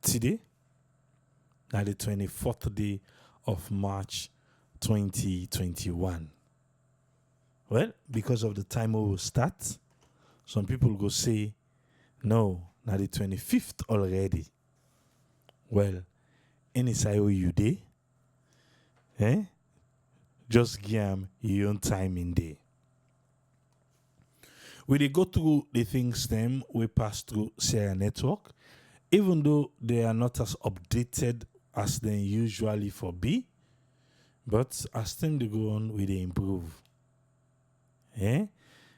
today, now the 24th day of March 2021. Well, because of the time we will start, some people go say, no, now the 25th already. Well, any side where you day, just give them your own time in day. We dey go through the things them we pass through Sierra Network, even though they are not as updated as they usually for be, but as time they go on, we dey improve.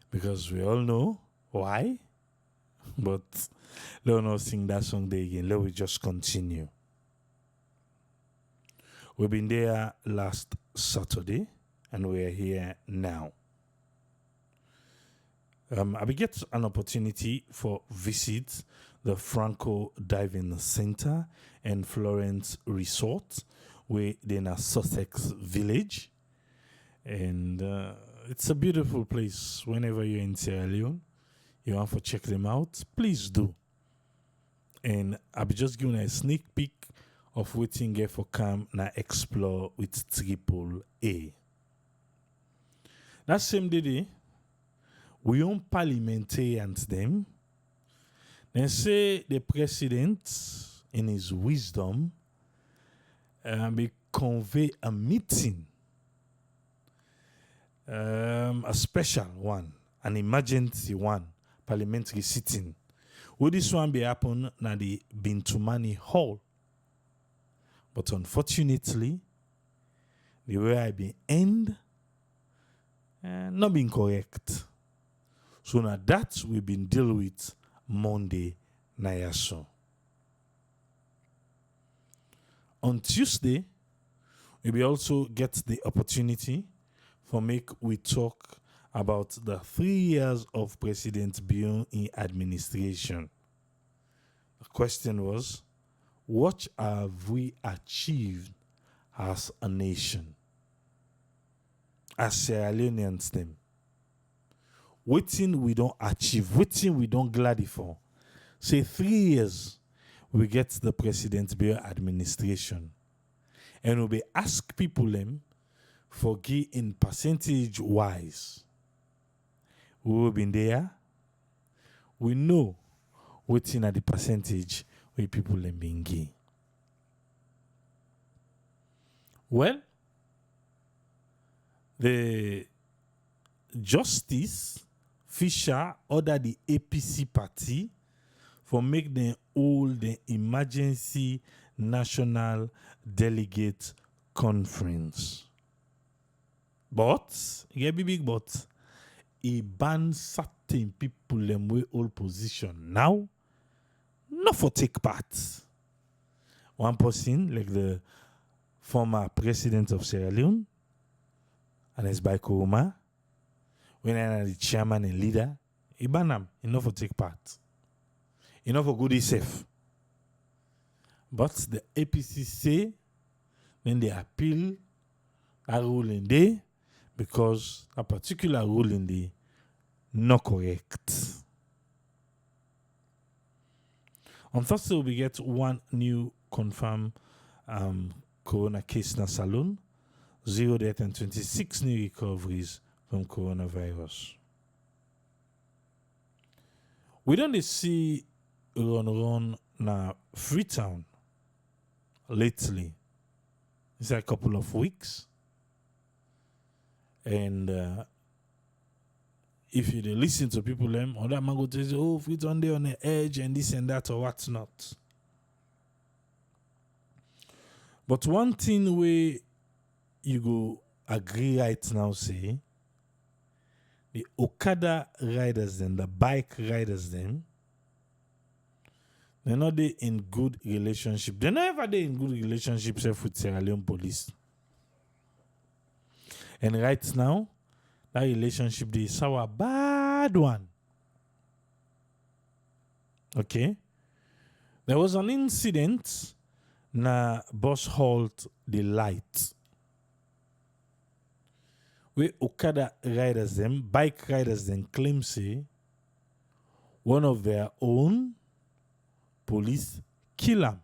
Because we all know why. But let us sing that song there again. Let we just continue. We've been there last Saturday, and we are here now. I will get an opportunity for visit the Franco Diving Center and Florence Resort, where they're in a Sussex village. And it's a beautiful place. Whenever you're in Sierra Leone, you want to check them out, please do. And I'll be just giving a sneak peek of waiting here for come na explore with Triple A. That same day, we own parliamentarians them. They say the president, in his wisdom, may convey a meeting, a special one, an emergency one, parliamentary sitting. Would this one be happen na the Bintumani Hall? But unfortunately, the way I been end, not being correct. So now that we've been deal with Monday Nayaso. On Tuesday, we will also get the opportunity for we talk about the 3 years of presidentbio in administration. The question was, what have we achieved as a nation? As Sierra Leoneans them. Waiting we don't achieve, waiting we don't glad for. Say 3 years we get the presidentbio administration. And we'll be ask people them for give in percentage wise. We will be there. We know waiting at the percentage where people them being give. Well, the Justice Fisher ordered the APC party for make them hold the emergency national delegate conference. But, yeah, big but, he banned certain people them way hold position now, not for take part. One person, like the former president of Sierra Leone, and his by Kuruma, when I the chairman and leader, he ban him, enough for take part. Enough for good safe. But the APC say, when they appeal a ruling day, because a particular ruling day not correct. On Thursday, we get one new confirmed corona case in Salon, 0 death and 26 new recoveries from coronavirus. We don't see run na Freetown lately. It's a couple of weeks. And if you listen to people, them, or that man go to say, oh, Freetown they on the edge and this and that or what's not. But one thing where you go agree right now, say, the Okada riders them, the bike riders them, they're not they in good relationship. They're not ever they in good relationship with Sierra Leone police. And right now, that relationship is our bad one. Okay? There was an incident na bus halt the light. Where Okada riders them, bike riders them claim say one of their own police kill him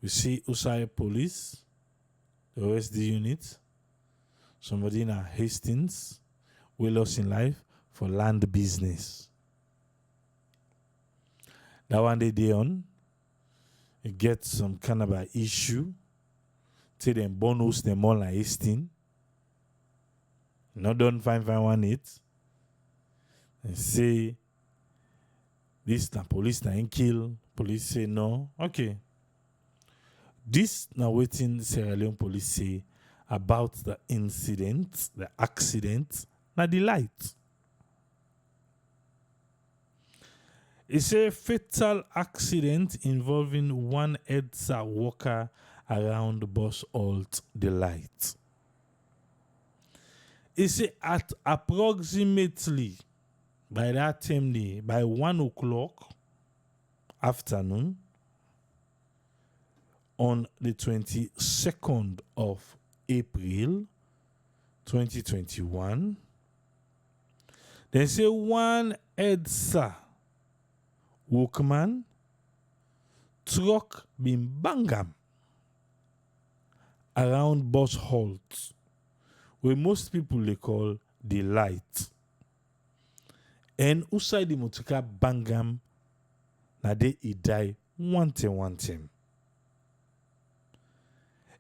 We see Usai Police, the OSD unit, somebody in Hastings, we lost in life for land business. That one day on, you get some kind of an issue, till them bonus them all like Hastings. Not done 518. And say this the police na ain't kill. Police say no. Okay. This now waiting Sierra Leone police say about the incident, the accident, na the light. It's a fatal accident involving one EDSA worker around bus halt the light. It's at approximately by that time day, by 1 o'clock afternoon on the 22nd of April 2021, they say one EDSA workman truck been bangam around bus halt, where most people they call the light. And outside the motoka bangam, na they he die one time.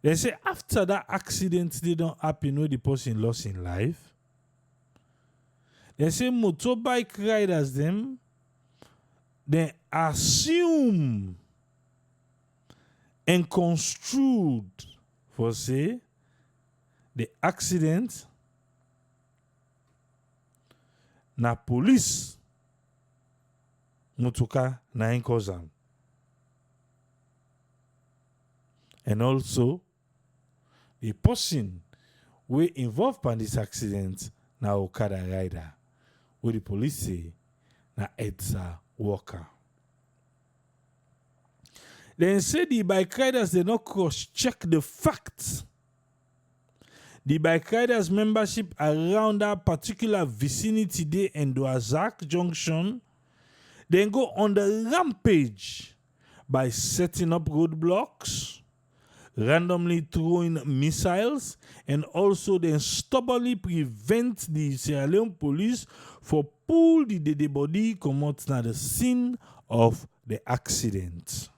They say after that accident they don't happen where the person lost in life. They say motorbike riders them, they assume and construed for say the accident na police motoka na in cause am. And also the person we involved in this accident na Okada rider, where the police say na EDSA worker. Then say the bike riders they not cross-check the facts. The bike riders membership around that particular vicinity there in Doazak Junction then go on the rampage by setting up roadblocks, randomly throwing missiles, and also then stubbornly prevent the Sierra Leone police for pull the dead body come out na the scene of the accident.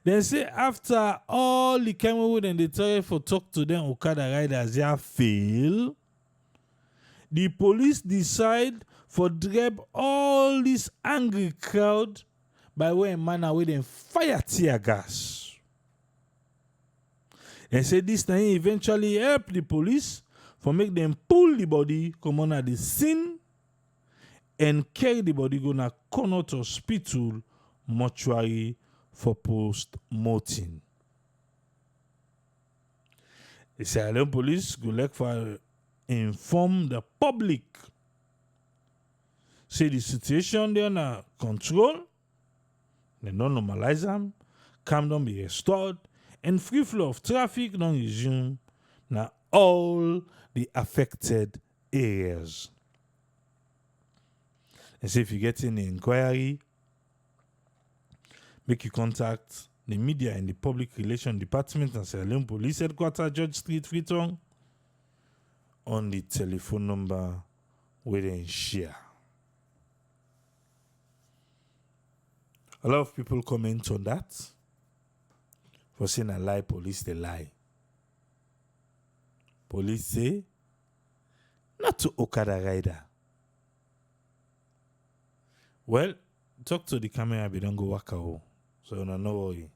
They say after all the camera and they try for talk to them Okada riders they fail, the police decide for drive all this angry crowd by way and manner where they fire tear gas. They say this thing eventually help the police for make them pull the body come on at the scene and carry the body go na Connaught Hospital mortuary for post-mortem. The Sierra Leone police go like for inform the public. Say the situation they under control, they don't normalize them, calm down be restored, and free flow of traffic don't resume na all the affected areas. And say if you get any inquiry, make you contact the media and the public relations department and Sierra Leone Police Headquarters, George Street, Freetown, on the telephone number where they share. A lot of people comment on that for saying a lie, police they lie. Police say not to Okada rider. Well, talk to the camera, we don't go waka ho. So no worry.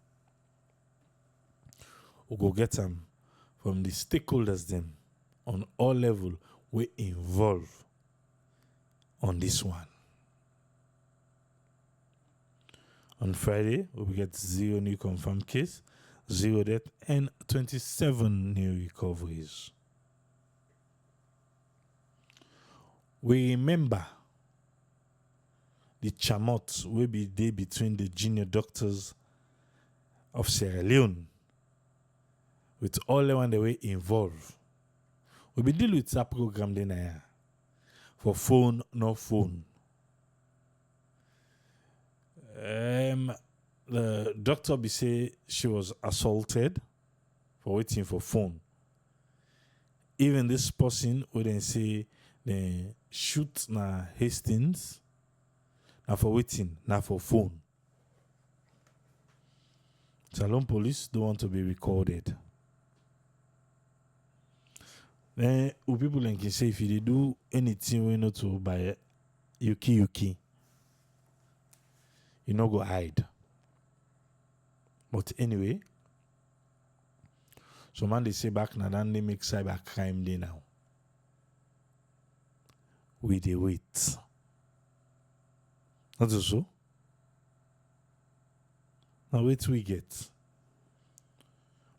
We go get them from the stakeholders them on all level we involve on this one. On Friday, we will get 0 new confirmed case, 0 death, and 27 new recoveries. We remember the chamot will be there between the junior doctors of Sierra Leone with all the one they were involved. We be deal with that program then here for phone, no phone. The doctor be say she was assaulted for waiting for phone. Even this person wouldn't say they shoot na Hastings, na for waiting, na for phone. Salon police don't want to be recorded. Then people can say if they do anything we know to by yuki, you no go hide. But anyway, so man they say back now then they make cyber crime day now. We dey wait. Not so. Now wait we get.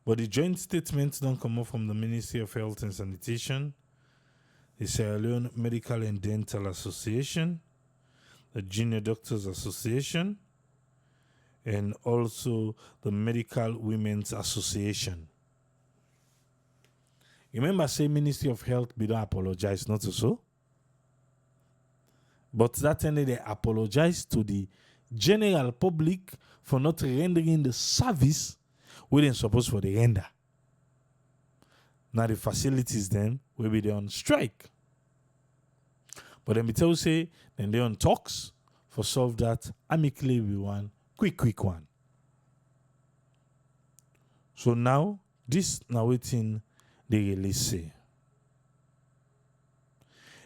But the joint statements don't come up from the Ministry of Health and Sanitation, the Sierra Leone Medical and Dental Association, the Junior Doctors Association, and also the Medical Women's Association. Remember, say Ministry of Health be don't apologize, not so. But that time they apologize to the general public for not rendering the service we didn't supposed for the render. Now the facilities then will be there on strike. But then we tell you say then they on talks for solve that amicably we want quick one. So now this now waiting they release say.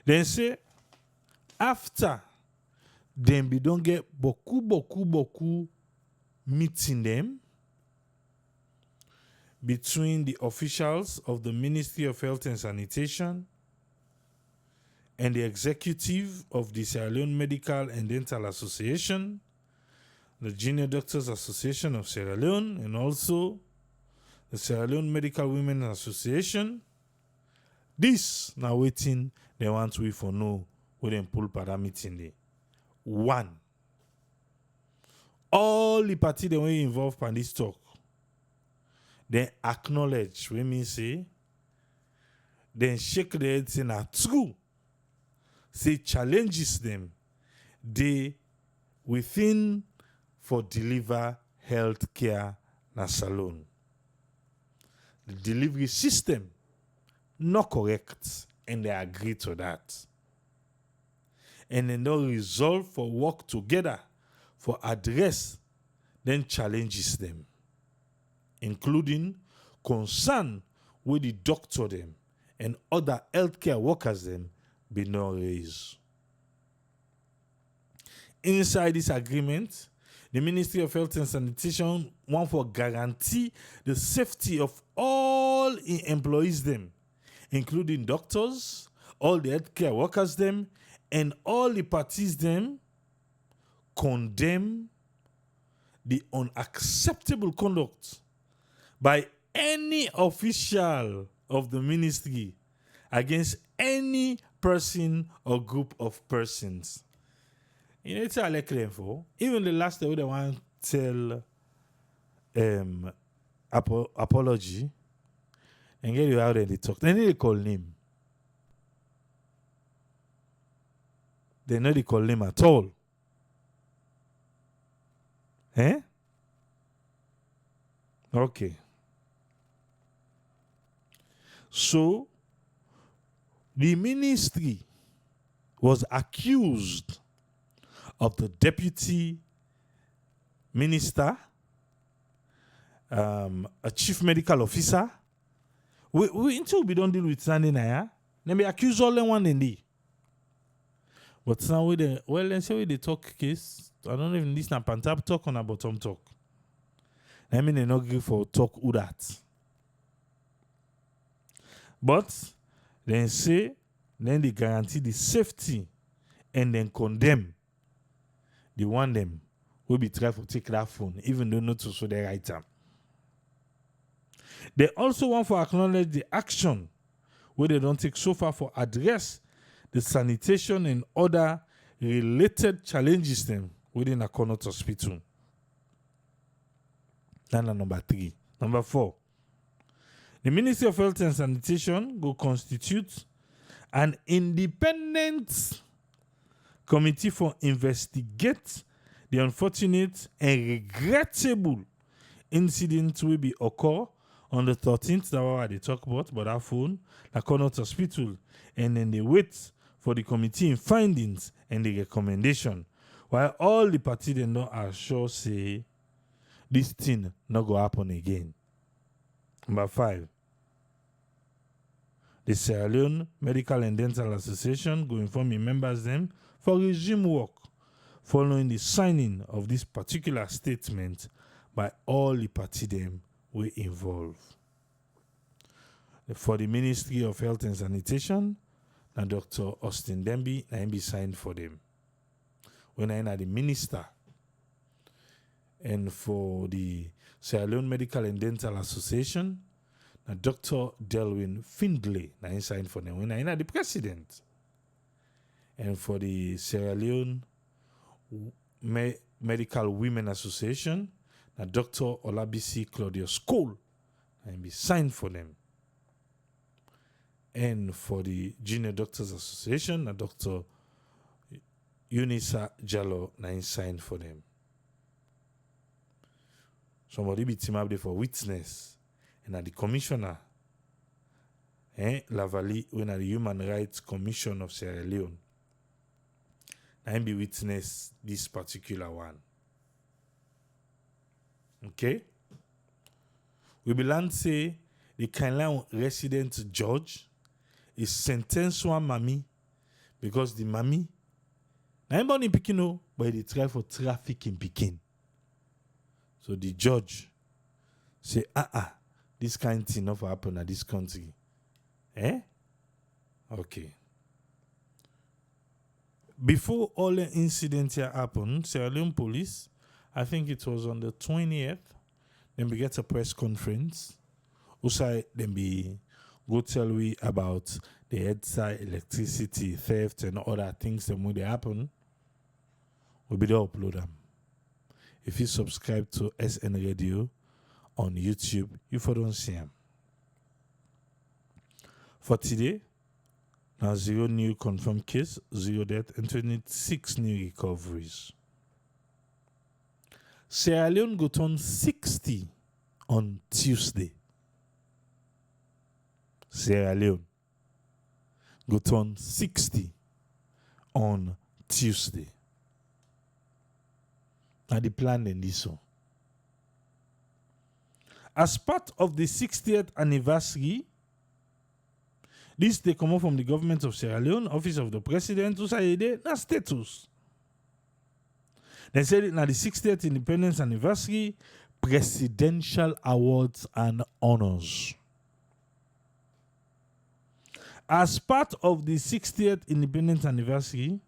Then say after then we don't get beaucoup meeting them between the officials of the Ministry of Health and Sanitation and the executive of the Sierra Leone Medical and Dental Association, the Junior Doctors Association of Sierra Leone, and also the Sierra Leone Medical Women Association. This now waiting they want we for no where them pull para meeting day. One, all the party they were involved in this talk, they acknowledge, we mean say, then shake their heads in a true, say challenges them, they within for deliver health care na salon. The delivery system not correct, and they agree to that. And then they'll resolve for work together for address then challenges them, including concern with the doctor them and other healthcare workers them be no raised. Inside this agreement, the Ministry of Health and Sanitation want for guarantee the safety of all employees them, including doctors, all the healthcare workers them, and all the parties them condemn the unacceptable conduct by any official of the ministry against any person or group of persons. You know, it's a like for even the last day they want to tell apology and get you out and they talk. They need to call him. They know they call him at all. Eh? Okay. So, the ministry was accused of the deputy minister, a chief medical officer. Until we don't deal with standing here, then we accuse all them one in the. But now let's say they talk case. I don't know if this na pantap talk or na bottom talk. I mean they not give for talk who that. But then say then they guarantee the safety and then condemn the one them will be try to take that phone, even though not to show the right time. They also want to acknowledge the action where they don't take so far for address the sanitation and other related challenges them within a Connaught hospital. That's number 3. Number 4. The Ministry of Health and Sanitation will constitute an independent committee for investigate the unfortunate and regrettable incident will be occur on the 13th, that what they talk about, but that phone, that come out hospital, and then they wait for the committee in findings and the recommendation. While all the party they know are sure say this thing not go happen again. Number 5. The Sierra Leone Medical and Dental Association go inform the members them for resume work following the signing of this particular statement by all the party them were involved. For the Ministry of Health and Sanitation, na Dr. Austin Demby na him be signed for them. When I na the minister, and for the Sierra Leone Medical and Dental Association, na Dr. Delwyn Findlay na him signed for them. When I na the president, and for the Sierra Leone Medical Women Association, na Dr. Olabisi Claudius Cole na him be signed for them. And for the Junior Doctors Association, na Dr. Unisa Jallo na him signed for them. Somebody be team up there for witness, and at the commissioner, Lavali, when at the Human Rights Commission of Sierra Leone, na him be witness this particular one. Okay? We be learn say the Kainlan resident judge is sentenced one mammy because the mammy na him born in Pikin, but they try for traffic in Pikin. So the judge say, this kind of thing never happen at this country. Okay. Before all the incidents here happened, Sierra Leone police, I think it was on the 20th, then we get a press conference. Also, then we go tell we about the headside electricity theft and other things that when they happen. We'll be there upload them. If you subscribe to SN Radio on YouTube, you for don't see them. For today, now 0 new confirmed case, 0 death, and 26 new recoveries. Sierra Leone go turn 60 on Tuesday. Sierra Leone go turn 60 on Tuesday. Now the plan in this one. As part of the 60th anniversary, this they come out from the government of Sierra Leone, Office of the President, who say they na status. They said it na the 60th independence anniversary, presidential awards and honors. As part of the 60th independence anniversary,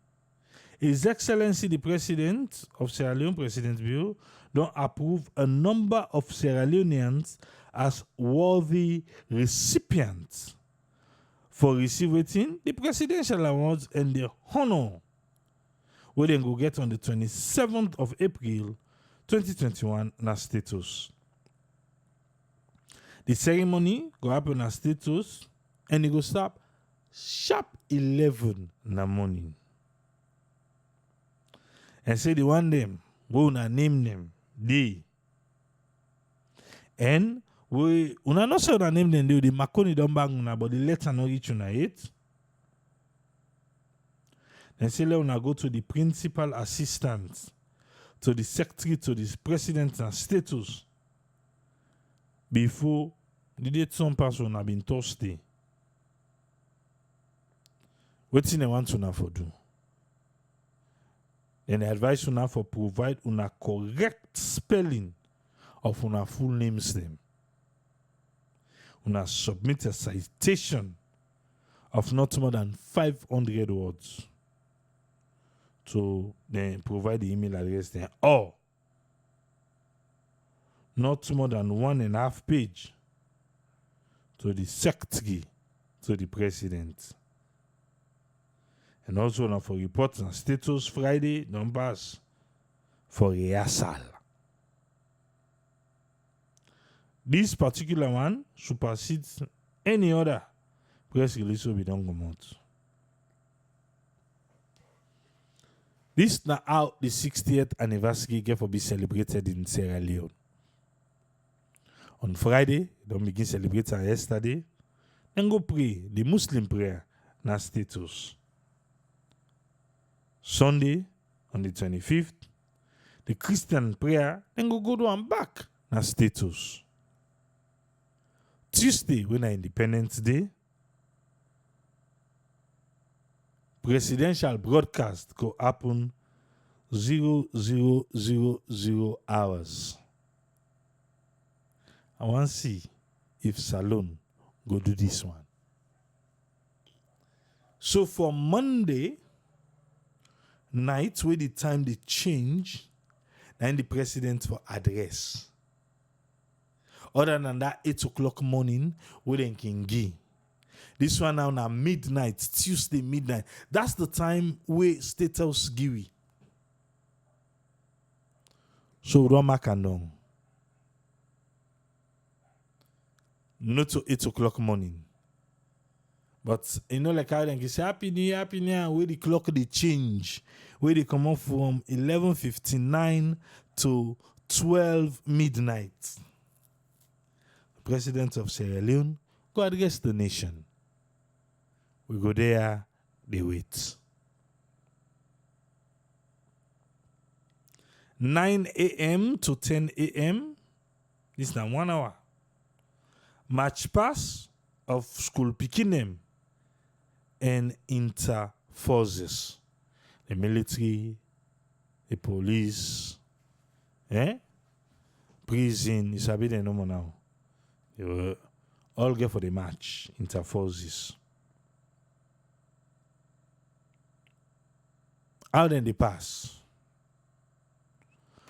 His Excellency the President of Sierra Leone, presidentbio, don't approve a number of Sierra Leoneans as worthy recipients for receiving the presidential awards and the honor, where they go get on the 27th of April 2021 na status. The ceremony go happen na status and it go start sharp 11 na morning. And say the one them, we una name them, they. And we una not say una name them, they the Makoni don't bang una, but the letter not reach una yet. Then say let una go to the principal assistant, to the secretary, to the president and status before the date some person have been thirsty. What thing they want una for do? Then they advise una for provide una correct spelling of una full names them. Una submit a citation of not more than 500 words to then provide the email address then, or not more than 1.5 page to the secretary, to the president. And also now for reports and status Friday numbers for rehearsal. This particular one supersedes any other press release will be done come out. This now how the 60th anniversary get for be celebrated in Sierra Leone. On Friday, don't begin celebrate yesterday. Then go pray the Muslim prayer na status. Sunday, on the 25th, the Christian prayer, then go do and back na status. Tuesday, when Independence Day, presidential broadcast go happen 0000 hours. I want to see if Salon go do this one. So for Monday night, where the time they change, and the president for address. Other than that, 8 o'clock morning, we then can give. This one now midnight, Tuesday midnight. That's the time we State House give. So we don't mark and not to 8 o'clock morning. But you know, like how they say happy new year, where the clock they change, where they come up from 11:59 to 12 midnight. The president of Sierra Leone go address the nation. We go there, they wait. 9 a.m. to 10 a.m. This is now 1 hour. Match pass of school picking them and inter-forces. The military, the police, prison, it's a bit normal now. They were all get for the match, inter-forces. How then they pass?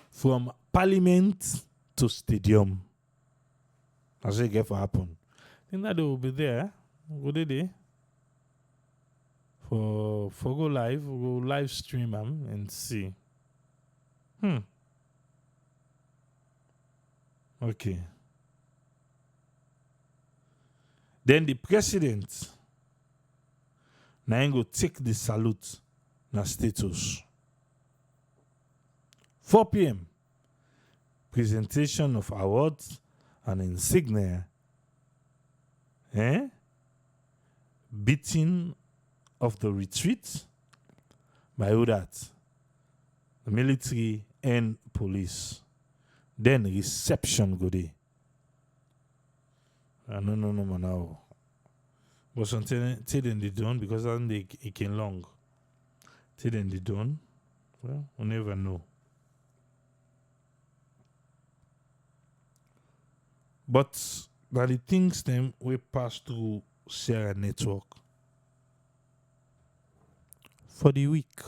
From parliament to stadium. That's what get for happen. I think that they will be there. Go there. For go live, we'll go live stream them and see. Okay. Then the president now go take the salute na status. 4 p.m. Presentation of awards and insignia. Beating of the retreat by who that? The military and police. Then reception go there. No, now. But something till then they done because then it came long. Till then they done. Well, we never know. But by the things them we pass through Sierra Network for the week.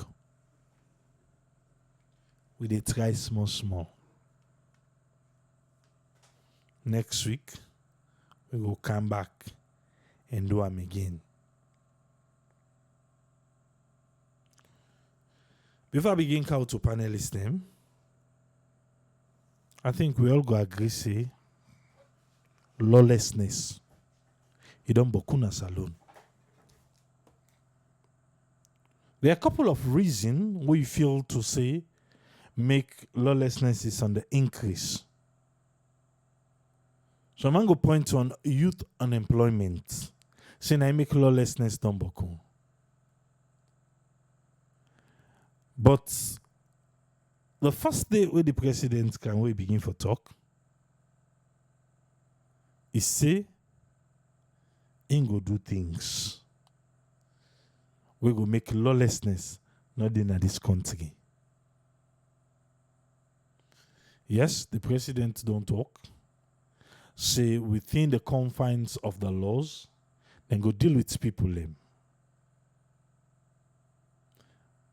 We dey try small. Next week, we will come back and do them again. Before I begin call to panelists them, I think we all go agree say lawlessness. You don't bokuna salon. There are a couple of reasons we feel to say make lawlessness is on the increase. So I'm going to point on youth unemployment. Saying I make lawlessness don't boku. But the first day where the president can we begin for talk is say he go do things. We go make lawlessness not in this country. Yes, the president don't talk. Say within the confines of the laws, then go deal with people them.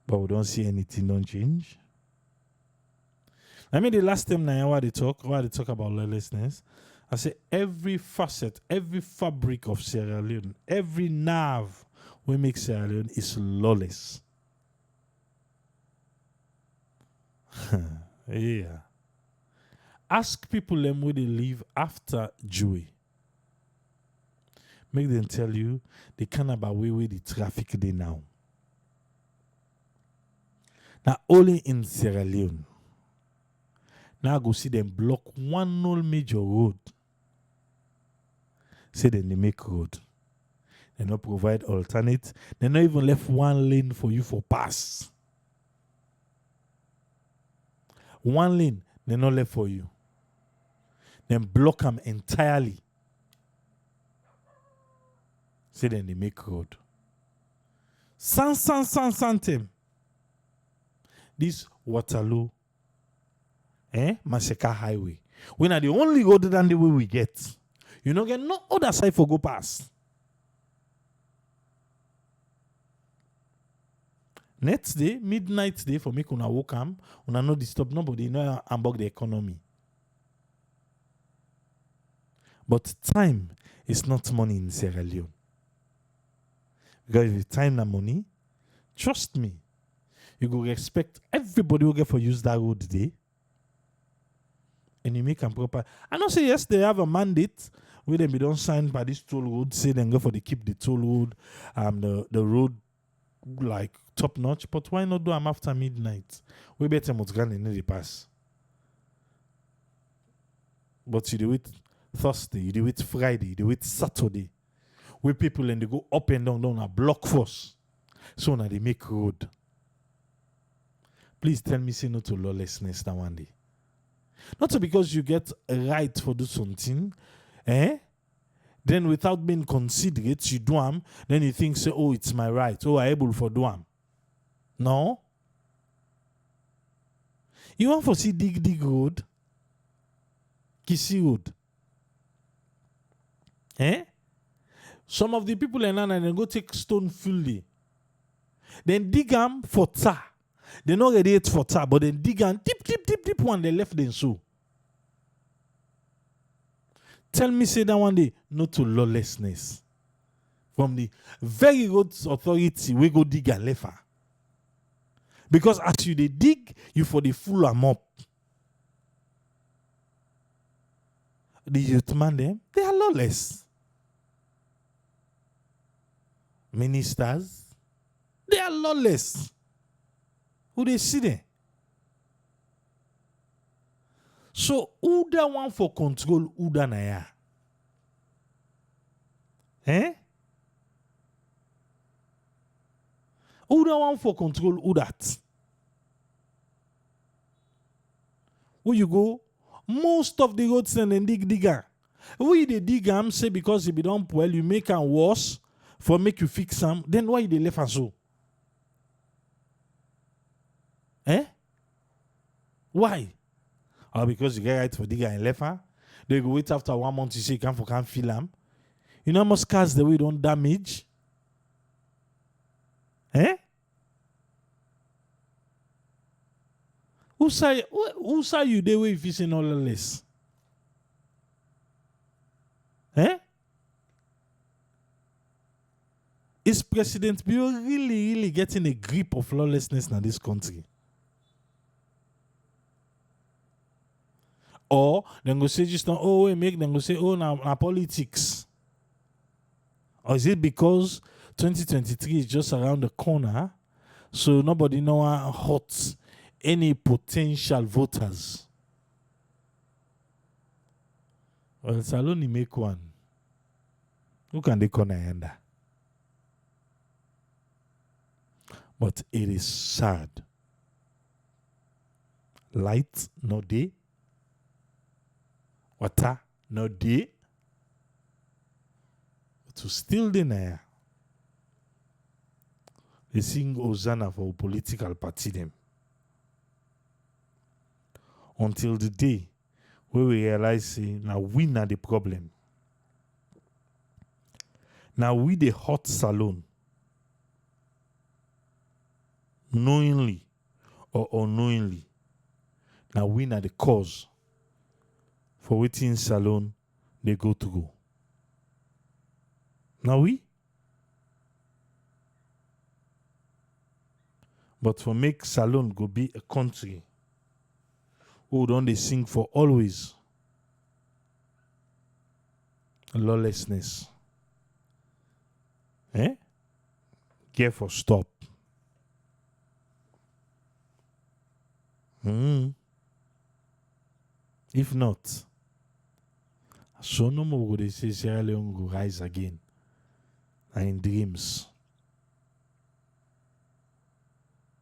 But we don't see anything don't change. I mean the last time now while they talk about lawlessness, I say every facet, every fabric of Sierra Leone, every nerve we make Sierra Leone is lawless. Yeah. Ask people them where they live after Joey. Make them tell you they can't about where the traffic they now. Now only in Sierra Leone. Now go see them block one old major road Say then they make road. They not provide alternate. They not even left one lane for you for pass. One lane, they not left for you. Then block them entirely. Say then they make road. Santem. This Waterloo, Maseka Highway. We are the only road than the way we get. You don't get no other side for go past. Next day, midnight day for make una walk am, una no disturb nobody, no ambog the economy. But time is not money in Sierra Leone. Because if time na money, trust me, you go expect everybody will get for use that road today. And you make them proper. I don't say yes, they have a mandate where they don't sign by this toll road, say they go for the keep the toll road, the road like top notch. But why not do them after midnight? We better must grant in the pass. But you do it Thursday, you do it Friday, you do it Saturday. Where people and they go up and down a block force. So now they make road. Please tell me say no to lawlessness that one day. Not so because you get a right for do something, then without being considerate, you do them, then you think, say, oh, it's my right. Oh, I'm able for do them. No. You want for see dig road? Kisi road. Some of the people in Nana, they go take stone fully. Then dig them for tar. They not ready it for tar, but then dig and tip one, they left them so. Tell me, say that one day, no to lawlessness. From the very road authority, we go dig and left her. Because as you they dig, you for the full them up. The youth man them, they are lawless. Ministers, they are lawless. Who they see there? So, who that one for control, who that na ya? Who that one for control, who that? Where you go? Most of the roads and then digger. Where they dig am say because if you don't well, you make them worse for make you fix them. Then why they left us so? Why? Because you get right for digger and left her. They go wait after 1 month to say you can't feel them. You know how much cars the way don't damage? Who say you the way if you say all less? Is presidentbio really getting a grip of lawlessness in this country? Or then go say just make them go say, now politics. Or is it because 2023 is just around the corner, so nobody know how hot any potential voters? Well, Saloni make one. Who can they corner under? But it is sad. Light no day. Water no day. To still deny. They sing Hosanna for a political party them. Until the day where we realize now we are the problem. Now we the hot salon. Knowingly or unknowingly. Now we are the cause for waiting salon they go to go. Now we. But for make salon go be a country who don't they sing for always lawlessness. Care for stop. If not, So no more go they say Sierra Leone go rise again. And in dreams.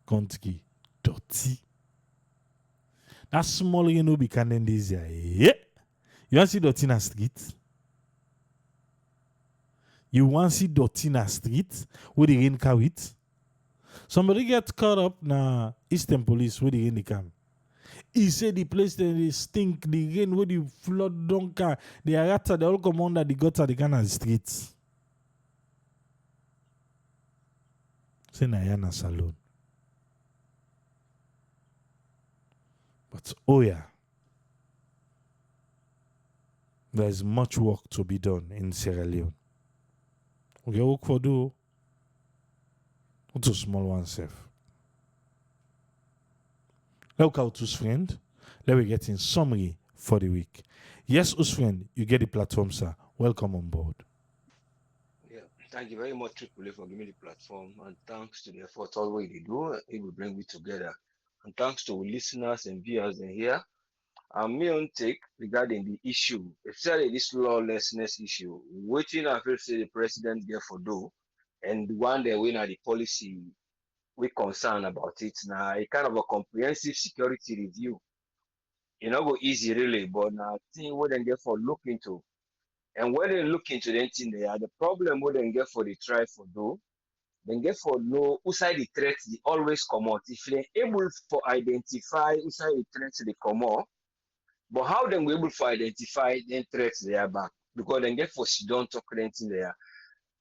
Country dirty. That small you know be canon this year. Yeah. You want to see dirty in a street? You want to see dirty in a street where the rain carry it? Somebody get caught up na Eastern Police where the rain come. He said the place they stink, the rain where the flood don't car, the arata, they all come under the gutter, the kind of streets. Say na yana saloon. But oh yeah, there is much work to be done in Sierra Leone. We get work for do. What's a small one self? Look out who's friend. Let me get in summary for the week. Yes, who's friend, you get the platform, sir. Welcome on board. Yeah, thank you very much, Triple, for giving me the platform, and thanks to the effort always they do. It will bring me together. And thanks to listeners and viewers in here. And my own take regarding the issue, especially this lawlessness issue, waiting I feel say the president there for do, and the one that win at the policy we concern about it now, a kind of a comprehensive security review. You know, go easy really, but now thing what they get for look into. And when they look into the thing there, the problem what they get for the try for do, then get for know who side the threat they always come out. If they're able for identify who side the threat they come out, but how them we able to identify the threats they are back? Because then get for she don't talk anything there.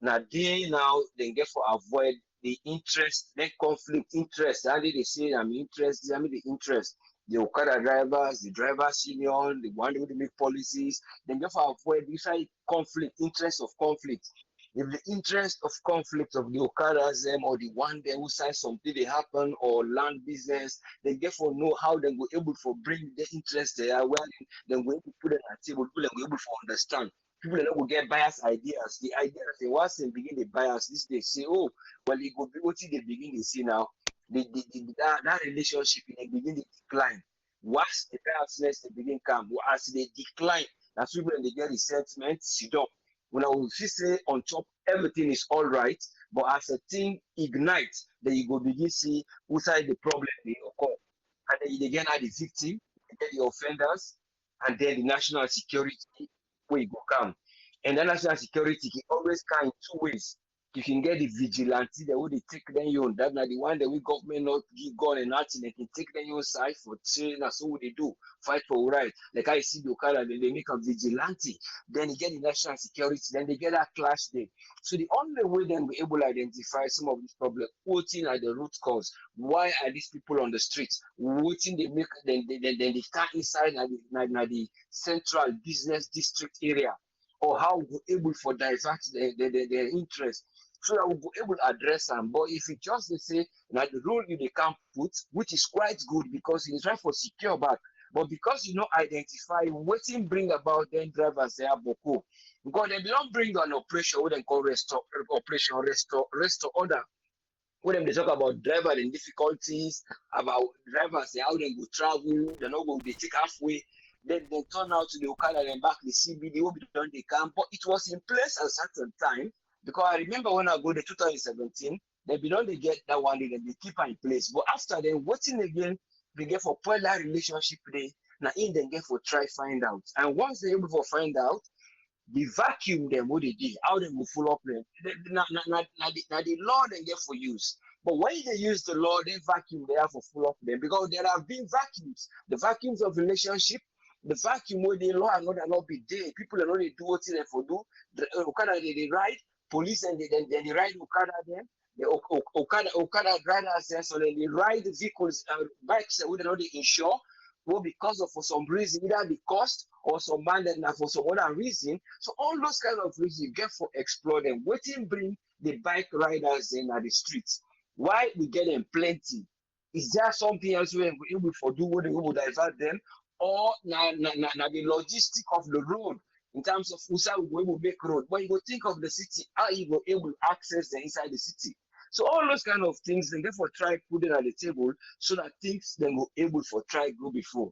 Now they get for avoid the interest, the conflict interest. How did they say I'm interested? I mean the interest. The Okada drivers, the drivers union, the one who make policies, then get for avoid this conflict, interest of conflict. If the interest of conflict of the Okadas them or the one them who say something they happen or land business, they get for know how they go able for bring the interest there where then go able to put it at the table, people then go able for understand people are not going to get biased ideas. The ideas they once they begin the bias, this they say, oh, well, it go be what they begin to see now. That relationship they begin to decline. Once the biasness they begin come, as they decline, that's when they get resentment, sit up. When I will say on top, everything is all right, but as a thing ignites, then you go begin see outside the problem they occur. And then you again are the victim, then the offenders, and then the national security where you go come. And the national security can always come in two ways. You can get the vigilante that will take them you that now the one that we government not give gun and nothing, they can take them your side for saying that's what they do, fight for right. Like I see the Okada, they make a vigilante, then you get the national security, then they get that clash there. So the only way then we're able to identify some of these problems, voting at the root cause. Why are these people on the streets? Voting they make then they come inside the central business district area, or how we're able for divert their interest so that we're able to address them. But if you just they say like the rule you they can't put, which is quite good because it's right for secure back. But because you know identify waiting bring about them drivers they are boko. Because they don't bring an operation what they call restore operation restore order. When they talk about driver and difficulties, about drivers how they go travel, they not go they take halfway, then they turn out to the Okada and back the CBD will be done they can. But it was in place at a certain time because I remember when I go to 2017, they be done they get that one day they keep her in place. But after then waiting again, they get for point that relationship they now in they get for try find out. And once they're able to find out, the vacuum them what they did, how they will full up them. Now the law they get for use. But when they use the law, they vacuum they have for full up them because there have been vacuums. The vacuums of relationship, the vacuum where the law are not be there. People are not they do what they for do. The Okada they ride, police and they ride Okada them. The Okada riders there, so then they ride the vehicles, bikes that would not insure. Well, because of for some reason, either the cost or some man that for some other reason. So all those kind of reasons you get for explore them. Waiting bring the bike riders in at the streets. Why we get them plenty? Is there something else we able for do what we will divert them? Or now the logistic of the road in terms of Usa we will make road. When you go think of the city, how you go able to access the inside the city. So all those kind of things, then therefore try put it at the table so that things then go able for try go before.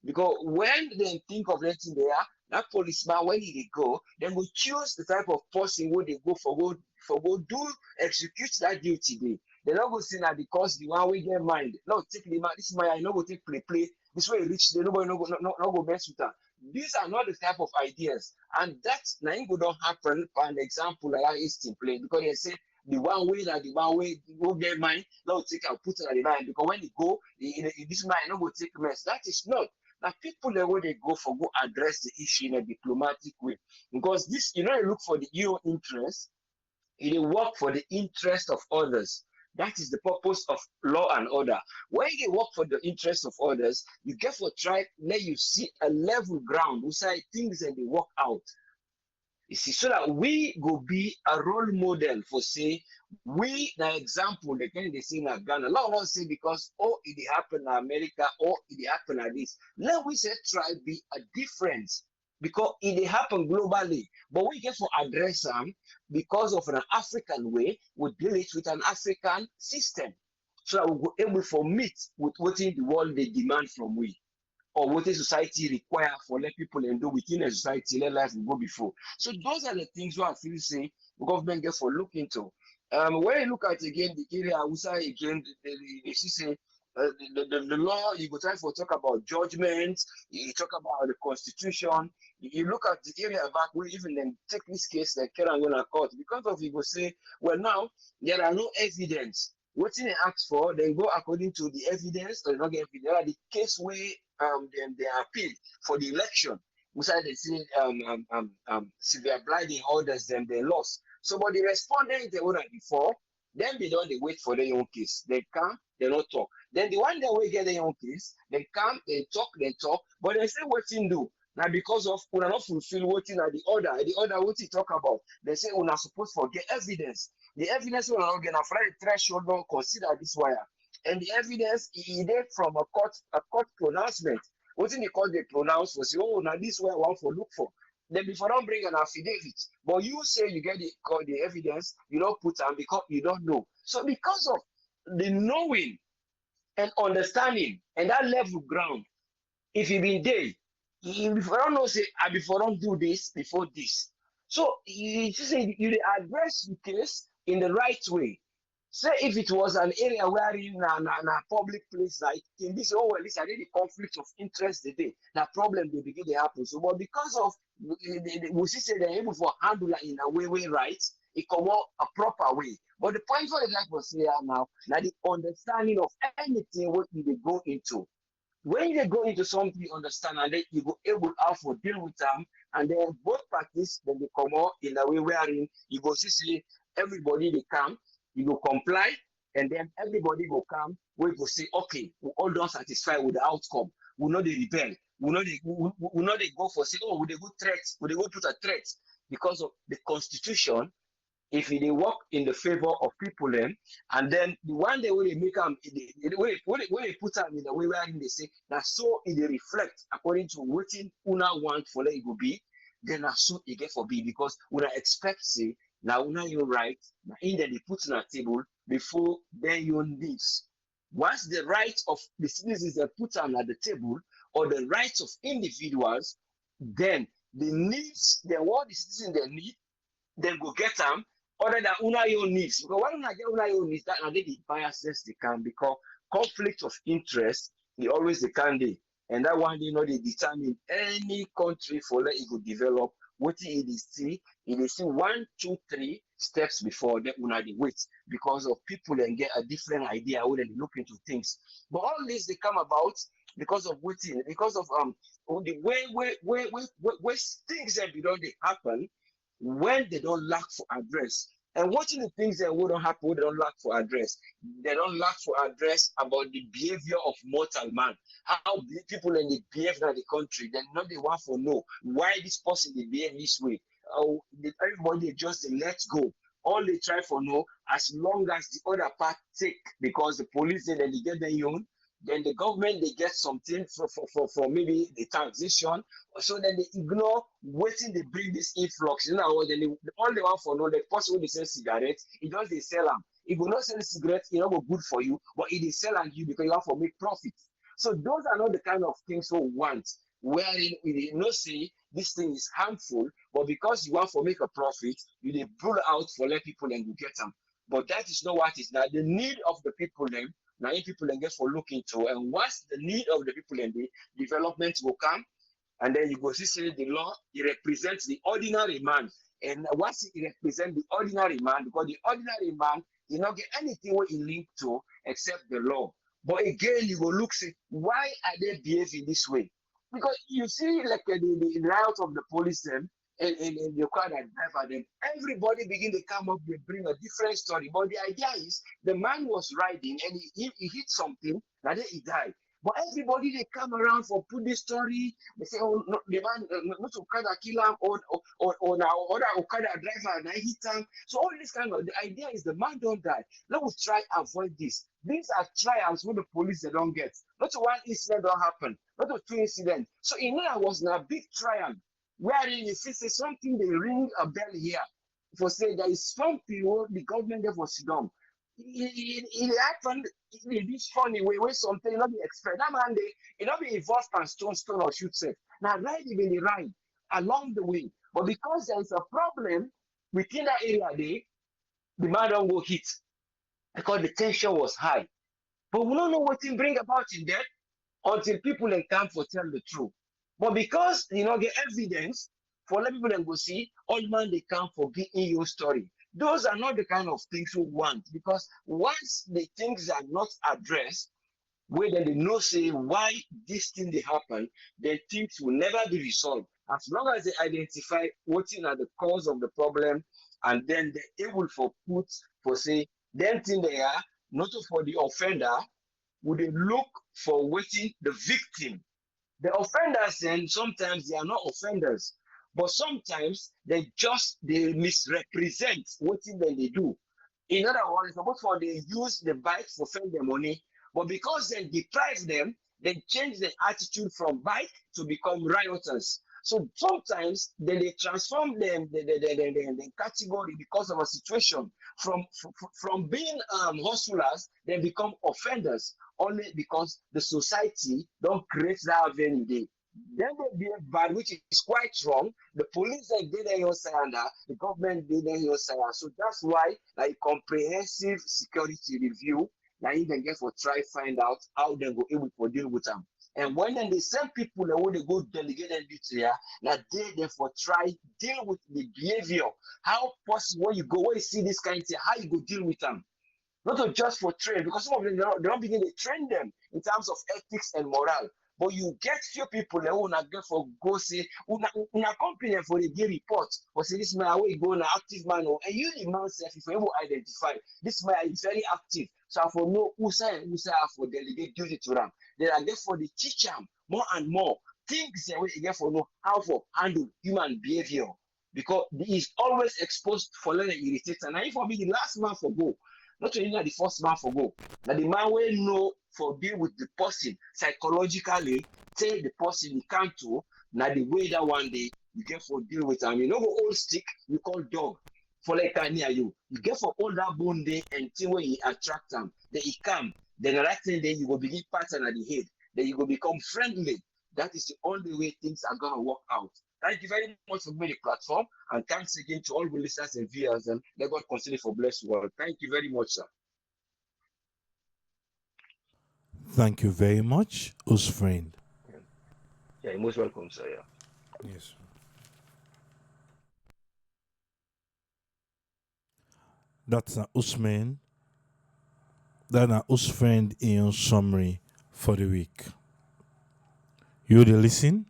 Because when they think of anything there, That policeman, when he go, then will choose the type of person where they go for go do execute that duty day. They not go see that because the one we get mind. No, take the man, this man I know go take play. This way reach the nobody no go mess with that. These are not the type of ideas. And that's now go don't happen for an example like that is play because they say the one way go get mine, no take and put it on the line because when you go, this man no go take mess. That is not. Now people the way they go for go address the issue in a diplomatic way. Because this, you look for the your interest, you work for the interest of others. That is the purpose of law and order. When you work for the interest of others, you get for try let you see a level ground beside things and they work out. You see, so that we go be a role model for say we the example the kind they say in Ghana. Let us say because oh it happened in America or it happened at this. Let we say try be a difference because it happen globally. But we get for address them because of an African way, we deal it with an African system. So that we go able for meet with what in the world they demand from we or what a society require for let people and do within a society, let life will go before. So those are the things what I feel say the government get for look into. When you look at again the area I would say again they say the law, you go try for talk about judgment, you talk about the constitution, you look at the area back where even then take this case like Kerangona court because of you go say, well now there are no evidence. What they ask for, then go according to the evidence or not get evidence. There are the case where they appeal for the election. We say they say severe blinding orders them they lost. So but the respondents they were before, then they don't they wait for their own case. They come, they not talk. Then the one that will get their own case, they come, they talk, but they say what in do. Now because of we not fulfill what in the order what he talk about. They say we not supposed to get evidence. The evidence will not get a threshold don't consider this wire. And the evidence is from a court pronouncement. What in the court they pronounce was oh now this way I want for look for. Then before don't bring an affidavit. But you say you get the evidence, you don't put them because you don't know. So because of the knowing and understanding and that level ground, if you been there, if I don't know, say I before don't do this before this. So you say you address the case in the right way. Say if it was an area where in a public place like in this, oh well, this are the conflict of interest today. That problem they begin to happen. So, but because of we see say they're able to handle it in a way right, it come out a proper way. But the point for the like was here now, the understanding of anything what they go into. When you go into something you understand and then you go able how to deal with them and then both parties then they come out in a way wherein you go see everybody they come, you go comply and then everybody go come, we go say okay, we all don't satisfy with the outcome, we know they rebel, we know they go for say oh we they go threat, we they go put a threat because of the constitution. If they work in the favor of people then, and then the one day when they make them, when they put them in the way where they say that so it they reflect according to what una want for let it go be, then that's so it get for be because una expect say now una you right, now in there they put on a table before then you needs. Once the rights of the citizens are put on at the table or the rights of individuals, then the needs, then what the citizens they need, then go get them other than una your needs. Because why don't I get una your needs that are the biases they can because conflict of interest they always they can be. And that one they determine any country for let it go develop what it is see 1, 2, 3 steps before that una they wait because of people and get a different idea when they look into things. But all this they come about because of waiting, because of the way things that don't they happen when they don't lack for address. And watching the things that wouldn't happen, they don't lack for address. They don't lack for address about the behavior of mortal man. How people in the behave in the country, they not they want to know why this person they behave this way. Everybody just they let go. All they try for know as long as the other part take because the police then they get their own, then the government they get something for maybe the taxation, so then they ignore waiting they bring this influx. You know, then all they want for know the person when they sell cigarettes, it does they sell them. If you not sell cigarettes, it not go good for you, but it is sell on you because you have to make profit. So those are not the kind of things we want. wherein we no say this thing is harmful, but because you want to make a profit, you dey pull out for let people and you get them. But that is not what is now the need of the people them. Now people and get for look into, and once the need of the people and the development will come, and then you go see say the law it represents the ordinary man, and once it represents the ordinary man, because the ordinary man he not get anything what he linked to except the law. But again, you go look say why are they behaving this way? Because you see like the riot of the police them, and the car that driver them, everybody begin to come up, they bring a different story. But the idea is the man was riding and he hit something, and then he died. But everybody they come around for put this story. They say, oh, no, the man not Okada kill him, or now other Okada driver and I hit him. So all this kind of the idea is the man don't die. Let us try avoid this. These are trials when the police they don't get. Not one incident don't happen. Not two incidents. So in there was a big trial wherein you see say something they ring a bell here for say there is something where the government there for sit down. It happened in this funny way where something not be expect. That man they it not be involved and stone or shoot set. Now right even the right along the way. But because there is a problem within that area they the man don't go hit because the tension was high. But we don't know what it bring about in that until people can come for tell the truth. But because the evidence for let people then go see, all man they come for giving your story. Those are not the kind of things we want because once the things are not addressed, where then they know say why this thing they happen, then things will never be resolved. As long as they identify what is at the cause of the problem, and then they're able for put for say, then thing they are not for the offender, would they look for waiting the victim. The offenders then sometimes they are not offenders, but sometimes they misrepresent what they do. In other words, suppose for they use the bike for spend their money, but because they deprive them, they change the attitude from bike to become rioters. So sometimes then they transform them the category because of a situation from being hustlers, they become offenders only because the society don't create that avenue day. Then they behave bad, which is quite wrong. The police like did your side, the government did your side. So that's why like comprehensive security review, now you can get for try find out how they go able to deal with them. And when then the same people that when they go delegate them duty here, now they therefore try deal with the behavior. How possible when you go when you see this kind of thing, how you go deal with them? Not to just for train, because some of them they don't begin to train them in terms of ethics and morale. But you get few people that will not get for go say, una company for the day report, or say this man away go an active man, and you the man self if you able identify this man is very active. So I for know who say for delegate duty to them. Then I get for the teach them more and more things that we get for know how for handle human behavior. Because he is always exposed for learning irritate. And if I be the last man for go, not only not the first man for go. Now the man will know for deal with the person psychologically, tell the person you come to, now the way that one day you get for deal with him. You know go old stick, you call dog for like near you. You get for all that bone day and thing where he attract them. Then he come. Then the right thing then you will begin pattern at the head. Then you will become friendly. That is the only way things are gonna work out. Thank you very much for being the platform, and thanks again to all the listeners and viewers. And let God continue for bless world. Thank you very much, sir. Thank you very much, us friend. Yeah, you're most welcome, sir. Yeah. Yes. That's a Usman. That's a us friend in summary for the week. You the listen.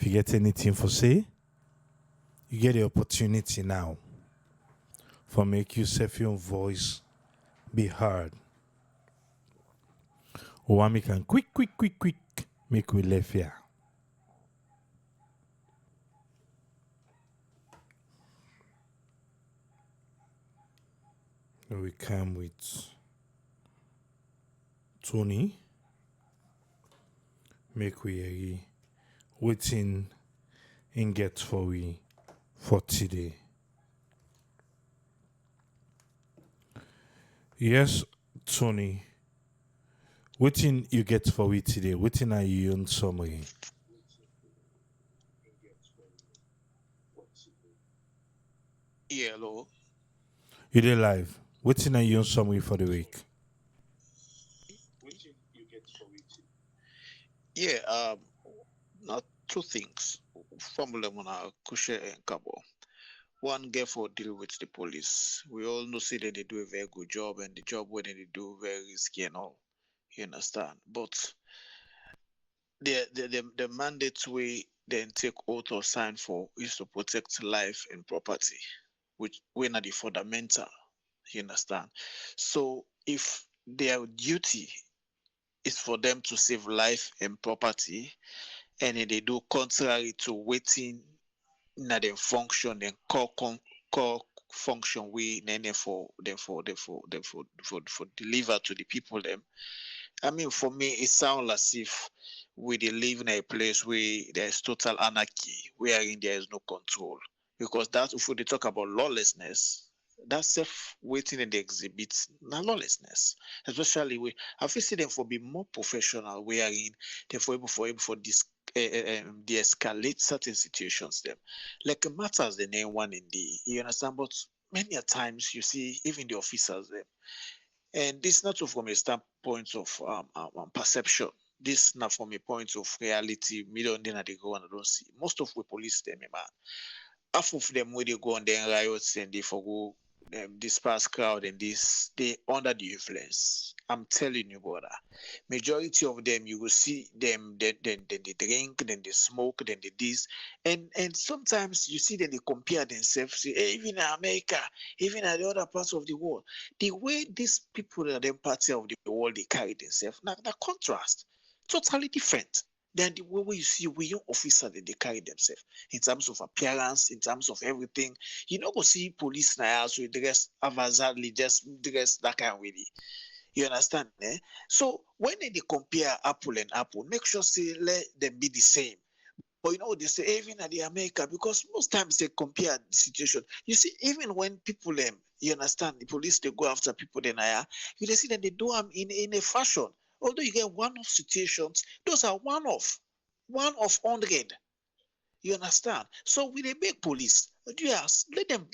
If you get anything for say, you get the opportunity now for make yourself your voice be heard. Or we can quick make we left here. We come with Tony. Make we waiting and get for we for today. Yes, Tony. Waiting you get for we today. Waiting are you in summary. Yeah, hello. You did live. What's in your summary for the week? Yeah, now two things. Formula Mona, Kushe and Kabo. One, get for deal with the police. We all know see that they do a very good job, and the job when they do very risky and all. You understand? But the mandate we then take oath or sign for is to protect life and property, which we are the fundamental. You understand? So if their duty is for them to save life and property, and they do contrary to waiting na dem function dem core function we nene for deliver to the people them. I mean, for me, it sounds as if we dey live in a place where there is total anarchy, wherein there is no control. Because that, if we talk about lawlessness, that self waiting in the exhibit, na lawlessness. Especially we, I feel see them for be more professional, wherein they able for this de-escalate certain situations. Them like matters the name one in the you understand, but many a times you see even the officers them. And this not from a standpoint of perception. This not from a point of reality. Million then they go and I don't see. Most of the police them, man. Half of them where they go on then riots and they forgo disperse crowd and this they under the influence. I'm telling you, brother. Majority of them you will see them then they drink, then they smoke, then they this. And sometimes you see them they compare themselves, say, hey, even in America, even in the other parts of the world, the way these people in them parts of the world they carry themselves, now the contrast, totally different than the way you see we young officer that they carry themselves in terms of appearance, in terms of everything. You know, go see police now so dress haphazardly, just dress that kind of way. You understand? Eh? So when they compare apple and apple, make sure say let them be the same. But you know they say even at the America, because most times they compare the situation. You see, even when people you understand the police they go after people then you they see that they do them in a fashion. Although you get one-off situations, those are one of 100. You understand? So with a big police, yes, let them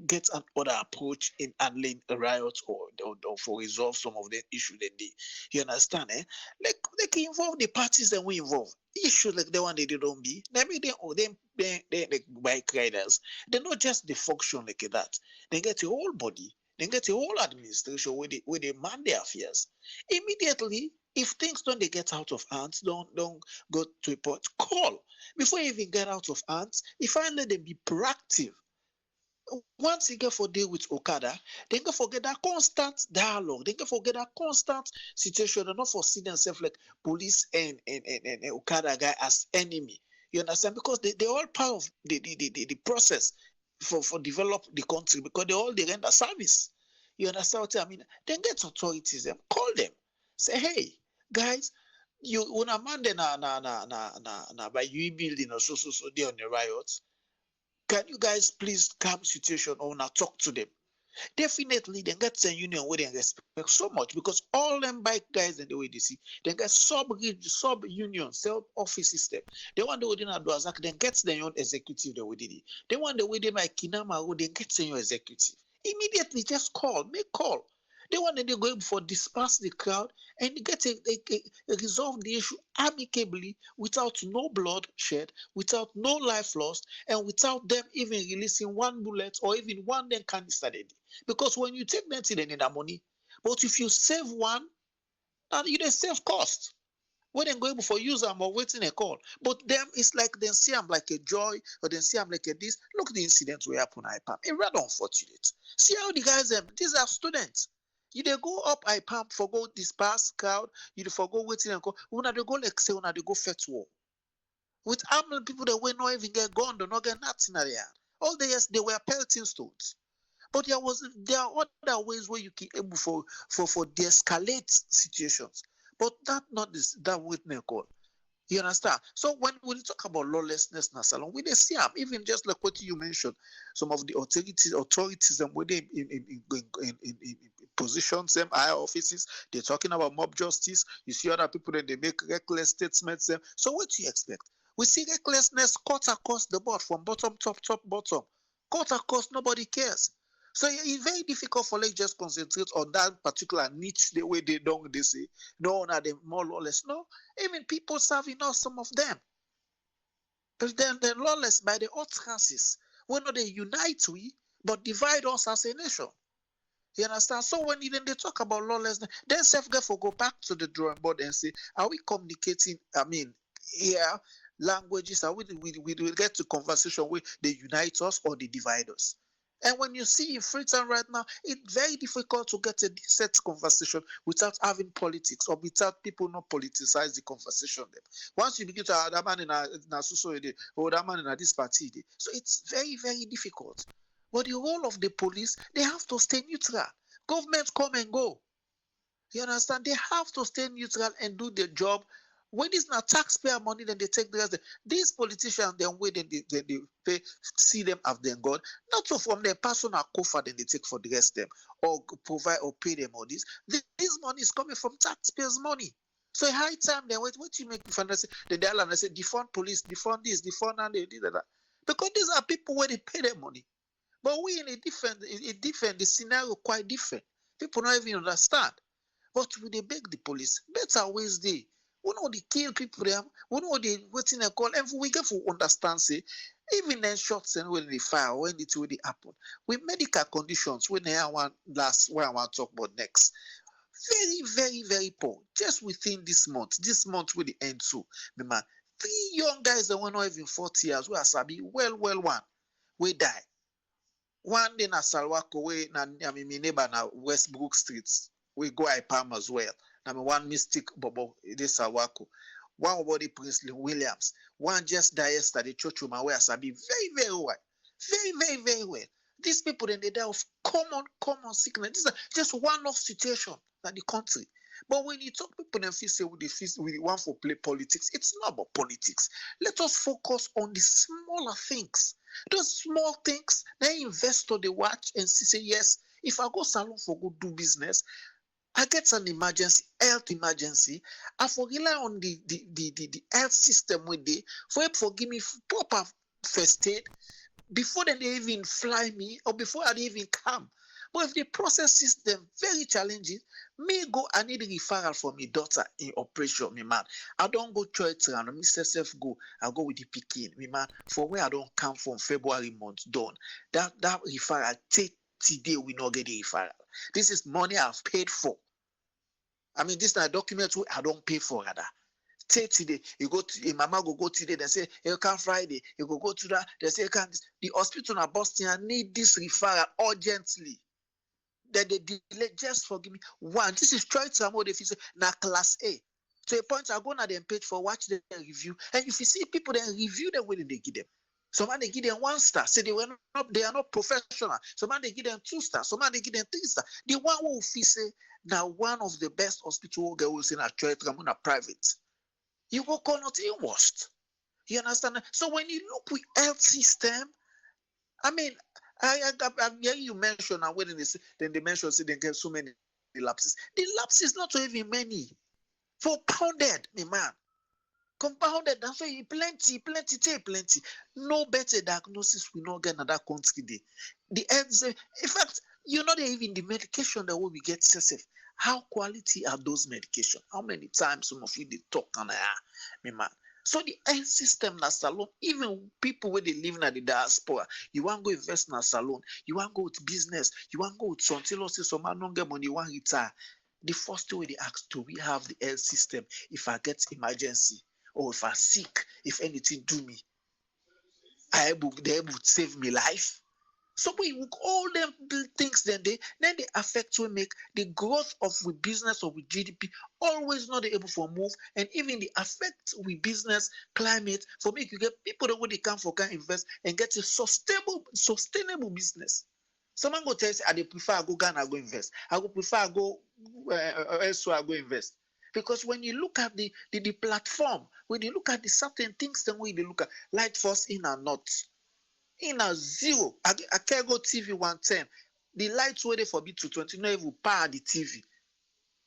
get another approach in handling a riot or for resolve some of the issue that they you understand, eh? Like they can involve the parties that we involve. Issues like the one they don't be. Maybe they like bike riders. They're not just the function like that. They get a whole body, they get a whole administration where they man their affairs. Immediately, if things don't they get out of hands, don't go to a point, call before you even get out of hands, if I let them be proactive, once you get for deal with Okada, they can forget that constant dialogue. They can forget that constant situation. They're not foresee themselves like police and Okada guy as enemy. You understand? Because they're all part of the process for develop the country because they all they render service. You understand what I mean? Then get authorities, them call them, say, hey, guys, you una man na by you building or so they on the riots. Can you guys please calm situation or not talk to them? Definitely, they get a union where they respect so much because all them bike guys and the way they see, they get sub union, sub office system. They want the way they do Azak, then get their own executive the way they did. They want the way they make Kinama, they get their own executive. Immediately, just call, make call. They want to go for disperse the crowd and get resolve the issue amicably without no blood shed, without no life lost, and without them even releasing one bullet or even one then canister. Because when you take them to they need that money. But if you save one, and you don't save cost. When they go able for use them or waiting a call. But them it's like they see them like a joy or they see them like a this. Look the incident where happen IPAM. It's rather unfortunate. See how the guys them, these are students. You they go up IPAM for go disperse crowd, you for go waiting and call. When they go like say when they go fetch war. With how many people that will not even get gone, they not get nothing at the end. All the years they were pelting stones. But there are other ways where you can able for de-escalate situations. But that not this that witness call. You understand? So when we talk about lawlessness in salon, we they see them, even just like what you mentioned, some of the authorities and where they in positions, them higher offices, they're talking about mob justice. You see other people that they make reckless statements. Them. So what do you expect? We see recklessness cut across the board from bottom, top, bottom. Cut across, nobody cares. So it's very difficult for like just concentrate on that particular niche the way they say, no, not the more lawless. No, even people serving us, some of them. But then the lawless by the utterances, we know they unite we, but divide us as a nation. You understand? So when they talk about lawlessness, then self-therefore go back to the drawing board and say, are we communicating, here, languages, are we get to conversation where they unite us or they divide us? And when you see in Freetown right now, it's very difficult to get a decent conversation without having politics or without people not politicize the conversation. Once you begin to that man in a society or that man in this party, so it's very, very difficult. But the role of the police, they have to stay neutral. Governments come and go. You understand? They have to stay neutral and do their job. When it's not taxpayer money, then they take the rest. These politicians, then wait, then they pay, see them as their God. Not so from their personal coffers, then they take for the rest of them, or provide or pay them all this. This money is coming from taxpayers' money. So a high time, then what you make me fantasy? Then they all say defund police, defund this, defund that, they did that. Because these are people where they pay their money. But we in a different, the scenario quite different. People don't even understand. But we they beg the police, better ways they. We know they kill people them, we know they waiting a call, and we get to understand, say, even in shots and when they fire, when it will happen. With medical conditions, when I want to talk about next. Very, very, very poor. Just within this month will the end so. Man, 3 young guys that were not even 40 years, we are sabi, well, one, we die. One day na Salwako, we na my neighbor na Westbrook Streets. We go Ipam as well. Na one mystic bobo this Salwako. One body Princely Williams. One just died yesterday. Church woman where sabi very, very well. Very, very, very well. These people then they die of common sickness. This is just one-off situation in the country. But when you talk people and say we want for play politics, it's not about politics. Let us focus on the smaller things. Those small things, the investor they watch and say, yes, if I go salon for go do business, I get an emergency, health emergency, I for rely on the health system with they for give me proper first aid before they even fly me or before I even come. But if the process system very challenging, me go, I need a referral for my daughter in operation, me man. I don't go church and Mr. Self go, I go with the picking, me man. For where I don't come from February month done. That referral take today we not get the referral. This is money I've paid for. I mean, this is a document I don't pay for rather. Take today, you go to mama go today, they say you come Friday, you go to that, they say you can't. The hospital in Boston I need this referral urgently. Then they delay, just forgive me. One, this is trying to amount if you say na class A. To a point I go na them page for watch the review. And if you see people then review them when they give them. Some man they give them 1 star, say they are not professional. Some man they give them 2 stars, some man they give them 3 stars. The one who say now one of the best hospital girls in a church, a private. You go call not in worst. You understand? So when you look with health system, I mean, I hear you mention and when they mention say they get so many lapses. The lapses not even many. For pounded, me man. Compounded, that's why you plenty. No better diagnosis we not get in that country. The ends, in fact, you know even the medication that we get safe. How quality are those medications? How many times some of you they talk and me man. So the health system na salon, even people where they live in the diaspora, you want to go invest in a salon, you want to go to business, you want to go to something, say some man don't get money, you want to retire. The first way they ask, do we have the health system if I get emergency or if I sick, if anything do me, they able to save me life? So we all them things then they affect to make the growth of with business or with GDP always not able to move, and even the affect with business climate for make you get people that when they come invest and get a sustainable business. Someone go tell you, I prefer I go Ghana, I go invest. I go prefer I go elsewhere, I go invest. Because when you look at the platform, when you look at the certain things, then when you look at light force in and not. In a zero, I can't go TV 110. The lights were there for me 220. No even power the TV.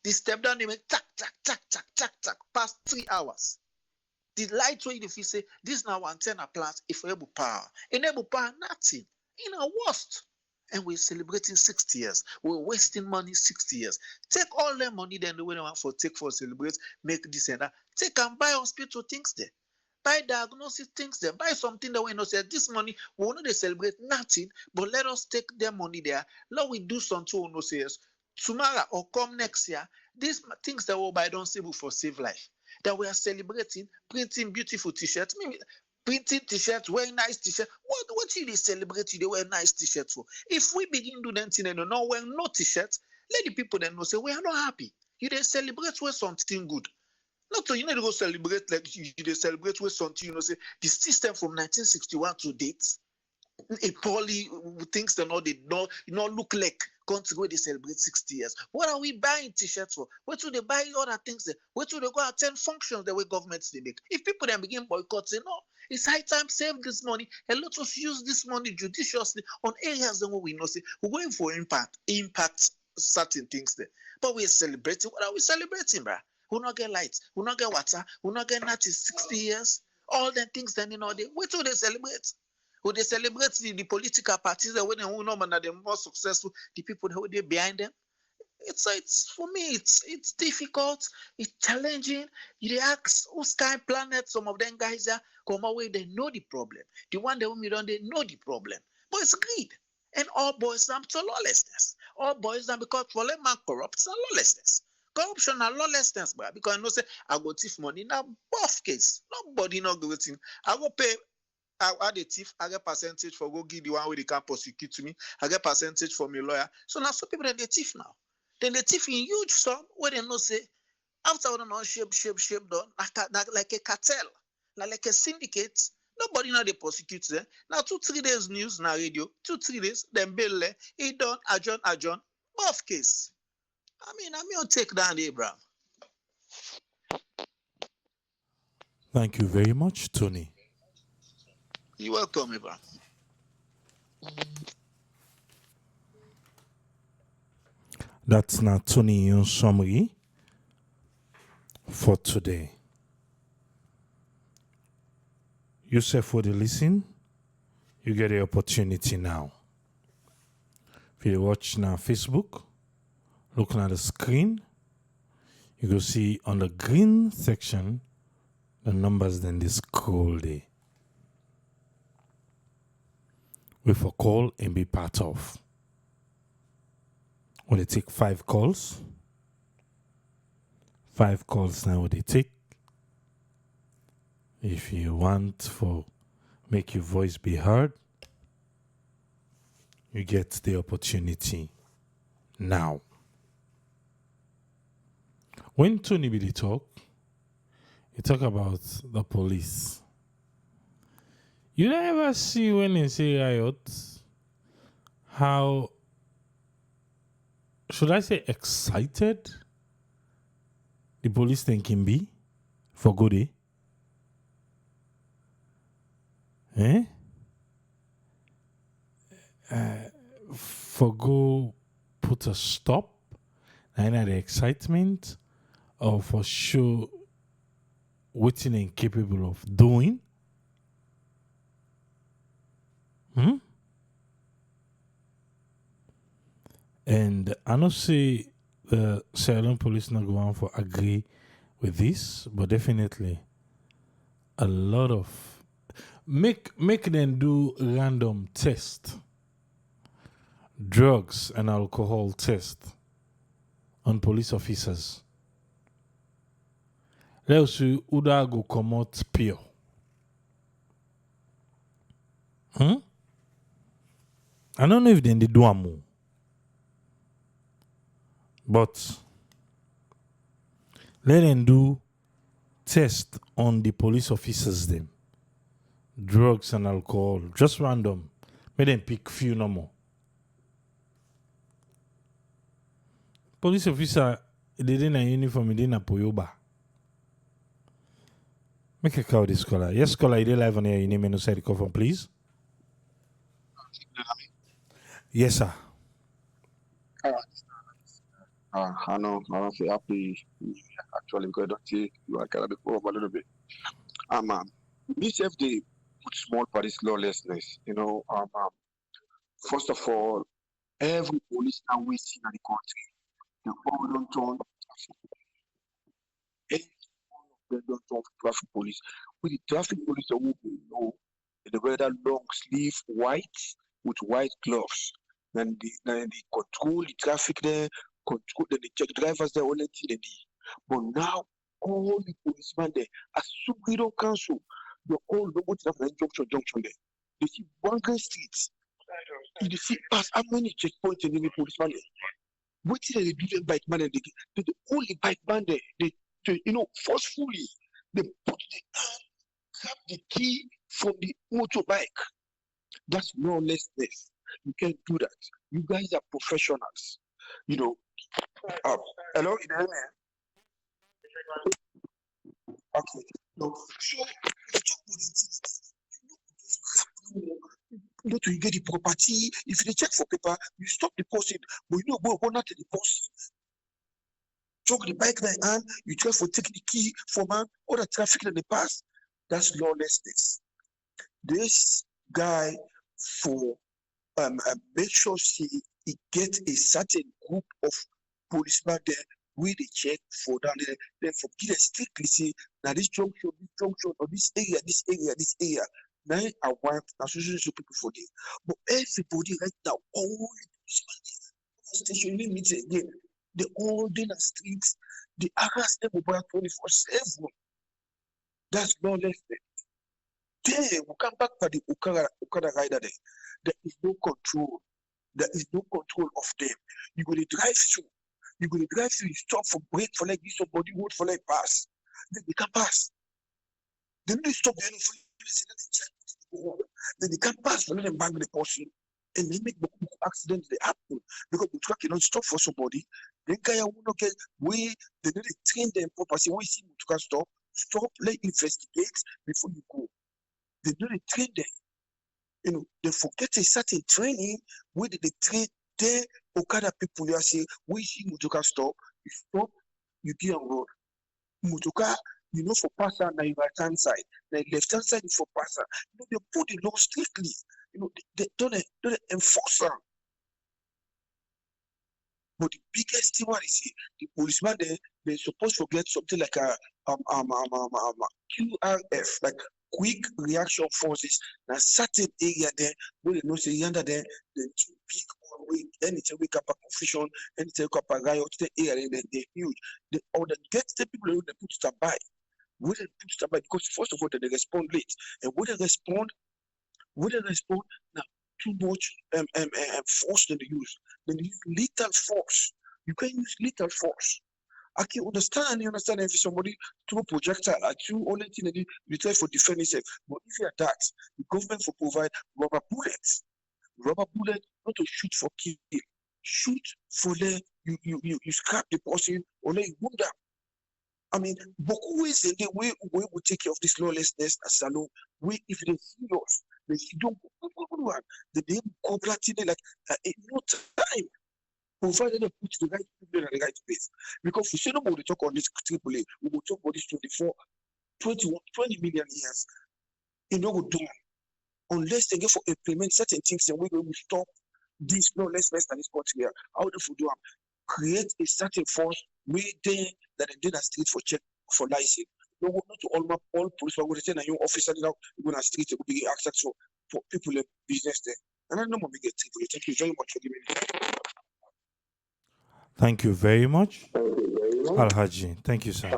The step down, they make tack, past 3 hours. The lights were if you say this now 110 a plant, if we able power. Enable power, nothing. in our worst. And we're celebrating 60 years. We're wasting money 60 years. Take all the money then the way they want for take for celebrate, make this and that. Take and buy hospital things there. Buy diagnosis things there. Buy something that we know say this money, we will not celebrate nothing, but let us take their money there. Let we do something we know say yes. Tomorrow or come next year, these things that we buy don't save for save life. That we are celebrating, printing beautiful t-shirts. Maybe printing t-shirts, wearing nice t-shirts. What you they celebrate, you they wear nice t-shirts for? If we begin do that thing and not wear no t-shirts, let the people then know say we are not happy. You they celebrate with something good. Not so you need to go celebrate like you they celebrate with something, you know, say the system from 1961 to date, a poorly things that not look like country where they celebrate 60 years. What are we buying t-shirts for? Where do they buy other things there? Where do they go attend functions the way governments they make? If people then begin boycott, say no, it's high time save this money and let us use this money judiciously on areas that we know say we're going for impact certain things there. But we're celebrating. What are we celebrating, bruh? We not get lights, we not get water, we not get nothing 60 years. All the things then they wait till they celebrate. When they celebrate the political parties that when they know man are the more successful, the people who they behind them. It's for me, it's difficult, it's challenging. You ask who's kind of planet, some of them guys are come away, they know the problem. The one that we don't they know the problem. But it's greed. And all boys down to lawlessness. All boys down because for them man corrupt and lawlessness. Corruption and lawlessness, bro. Because I know say I go thief money. Now both case. Nobody not go waiting. I go pay. I the thief, I get percentage for go give the one where they can prosecute to me. I get percentage from my lawyer. So now some people that they thief now. Then they thief in huge sum where they know say after all the shape done like a cartel, like a syndicate. Nobody now they prosecute them. Now 2-3 days news now radio, 2-3 days, then bill he done adjourn. Both case. I mean I'll take down Abraham. Thank you very much, Tony. You're welcome, Abraham. That's not Tony in summary for today. You say for the listen, you get the opportunity now. If you watch now Facebook, looking at the screen, you go see on the green section the numbers then they scroll there. With a call and be part of. When they take 5 calls. 5 calls now they take. If you want for make your voice be heard, you get the opportunity now. When Tony Billy talk, he talk about the police. You never see when they say riot, how should I say excited the police then can be for good day? For go put a stop, either the excitement or for sure what incapable of doing. And I don't say the Sierra Leone police not go on for agree with this, but definitely a lot of make them do random test, drugs and alcohol test on police officers. Let's see who go come out pure. I don't know if they do a move. But let them do test on the police officers them. Drugs and alcohol. Just random. Make them pick few no more. Police officer, they didn't have uniform, they didn't have Poyoba. Make a call this caller. Yes, caller, you live on here. You name and say the call from, please. Yes, sir. I know I don't feel happy actually because I don't see you are kind of before a little bit. This FD put small parties lawlessness, First of all, every police now we see in the country, they all don't turn every one of them don't turn traffic police. With the traffic police, I will know the weather long sleeve white with white gloves. Then they control the traffic there, control then they check drivers there, all that thing. But now all the policemen there, as soon as we don't cancel, they all know what's happening junction there. They see one great street. You see past how many checkpoints and any policeman there. What did they do them bike man and they only bike man there. They forcefully they put the grab the key from the motorbike. That's lawlessness. You can't do that. You guys are professionals. Hello, in the okay. No, so the job to get the property. If they check for paper, you stop the person, but go not to the person. Choke the bike in the hand, you try for take the key for man, all the traffic in the past. That's lawlessness. This guy for make sure he get a certain group of policemen there we dey check for down there, then for give strictly say now this junction, or this area. Now I want association people for this. But everybody right now, all the policemen station limit again, they all in the streets, they harass them about 24/7. That's lawlessness. Then we come back to the Okada rider there. There is no control. There is no control of them. You go to drive through. You stop for break for like this, somebody hold for like pass. Then they can pass. Then they stop the then they can't pass for them bang the person. And they make accidents they happen because the truck cannot stop for somebody. Then guy will not get way, they need to train them properly. When you see to stop, let investigate before you go. They do the train them. They forget a certain training where they train their Okada people. You say, we see Mutuka stop, you stop, you get on road. Mutuka, for passer, now your right hand side, now left hand side is for passer. They put the law strictly. They don't enforce them. But the biggest thing what is the policeman they're supposed to get something like a QRF, like quick reaction forces. Now certain area there where they know say under there they too big or weak, anything wake up a confusion, anything wake up a riot, the area they're huge. They get the people who they put standby. When they put standby, because first of all they respond late. And when they respond now too much force than they use. Then they use lethal force. You can use lethal force. I can understand if somebody through a projectile at you, only thing that you try for defend yourself. But if you are that, the government will provide rubber bullets. Rubber bullet not to shoot for kill. Shoot for you scrap the person or let you wound them. I mean, but who is the way we will take care of this lawlessness as salon? We if they serious, they don't go they go like no time. Provided they put the right people in the right place. Because we say no more talk on this AAA, we will talk about this 20 million years. It no go done. Unless they get for implement certain things and we will stop this lawlessness and this country. How do we do them? Create a certain force where they that they did a street for check for license. No, not to all police will say that your officer now you're gonna street will be access for people in business there. And I know we get AAA. Thank you very much for giving me. Thank you very much, Alhaji. Thank you, sir.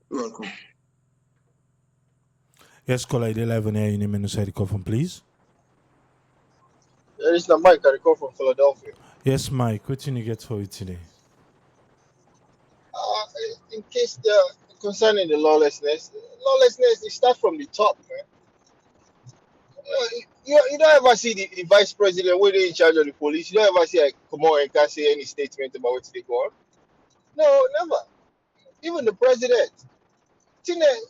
Welcome. Yes, caller, they live on air. You name and say the call from, please. There is the Mike. I call from Philadelphia. Yes, Mike. What you get for you today? In case concerning the lawlessness, it starts from the top, man. You don't ever see the vice president when they're in charge of the police. You don't ever see come out and can't say any statement about what's they go on. No, never. Even the president.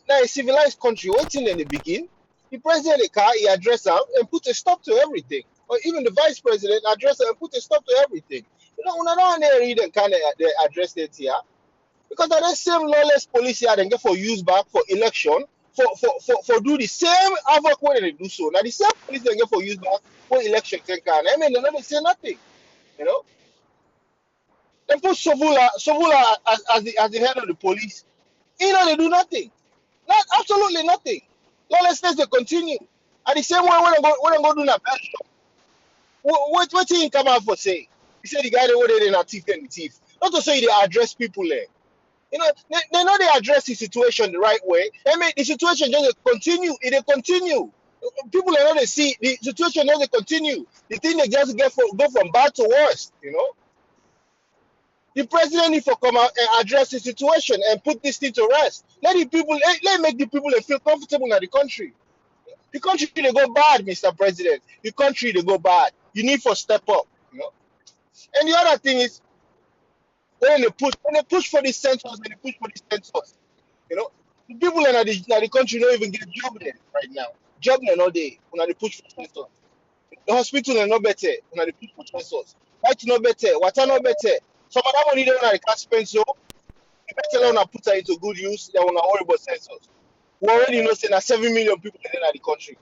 Now a civilized country, waiting in the beginning, the president the car, he address out and put a stop to everything. Or even the vice president address and put a stop to everything. When I don't read and kind of address it here. Because that same lawless policy they get for use back for election, for do the same havoc when they do so. Now the same police they get for use back for election can I mean they don't say nothing, you know. They put Sovula as the head of the police. You know they do nothing. Not absolutely nothing. Lawlessness they continue. And the same way when I go do that bad shop. What he come out for say? He said the guy they were in a thief and the thief. Not to say they address people there. You know, they know they address the situation the right way. I mean, the situation just continue. It continue. People are not they see the situation doesn't continue. The thing they just go from bad to worse. You know, the president need to come out and address the situation and put this thing to rest. Let the people let make the people feel comfortable in the country. The country they go bad, Mr. President. The country they go bad. You need to step up. You know, and the other thing is when they push for the census, you know, the people in the country don't even get job there right now. Job there no day. When they push for census. The hospital are not better. When they push for census. Light no better. Water no better. Some of that money they can't spend so. You better learn put it into good use. They want to worry about census. We already know say 7 million people in the country.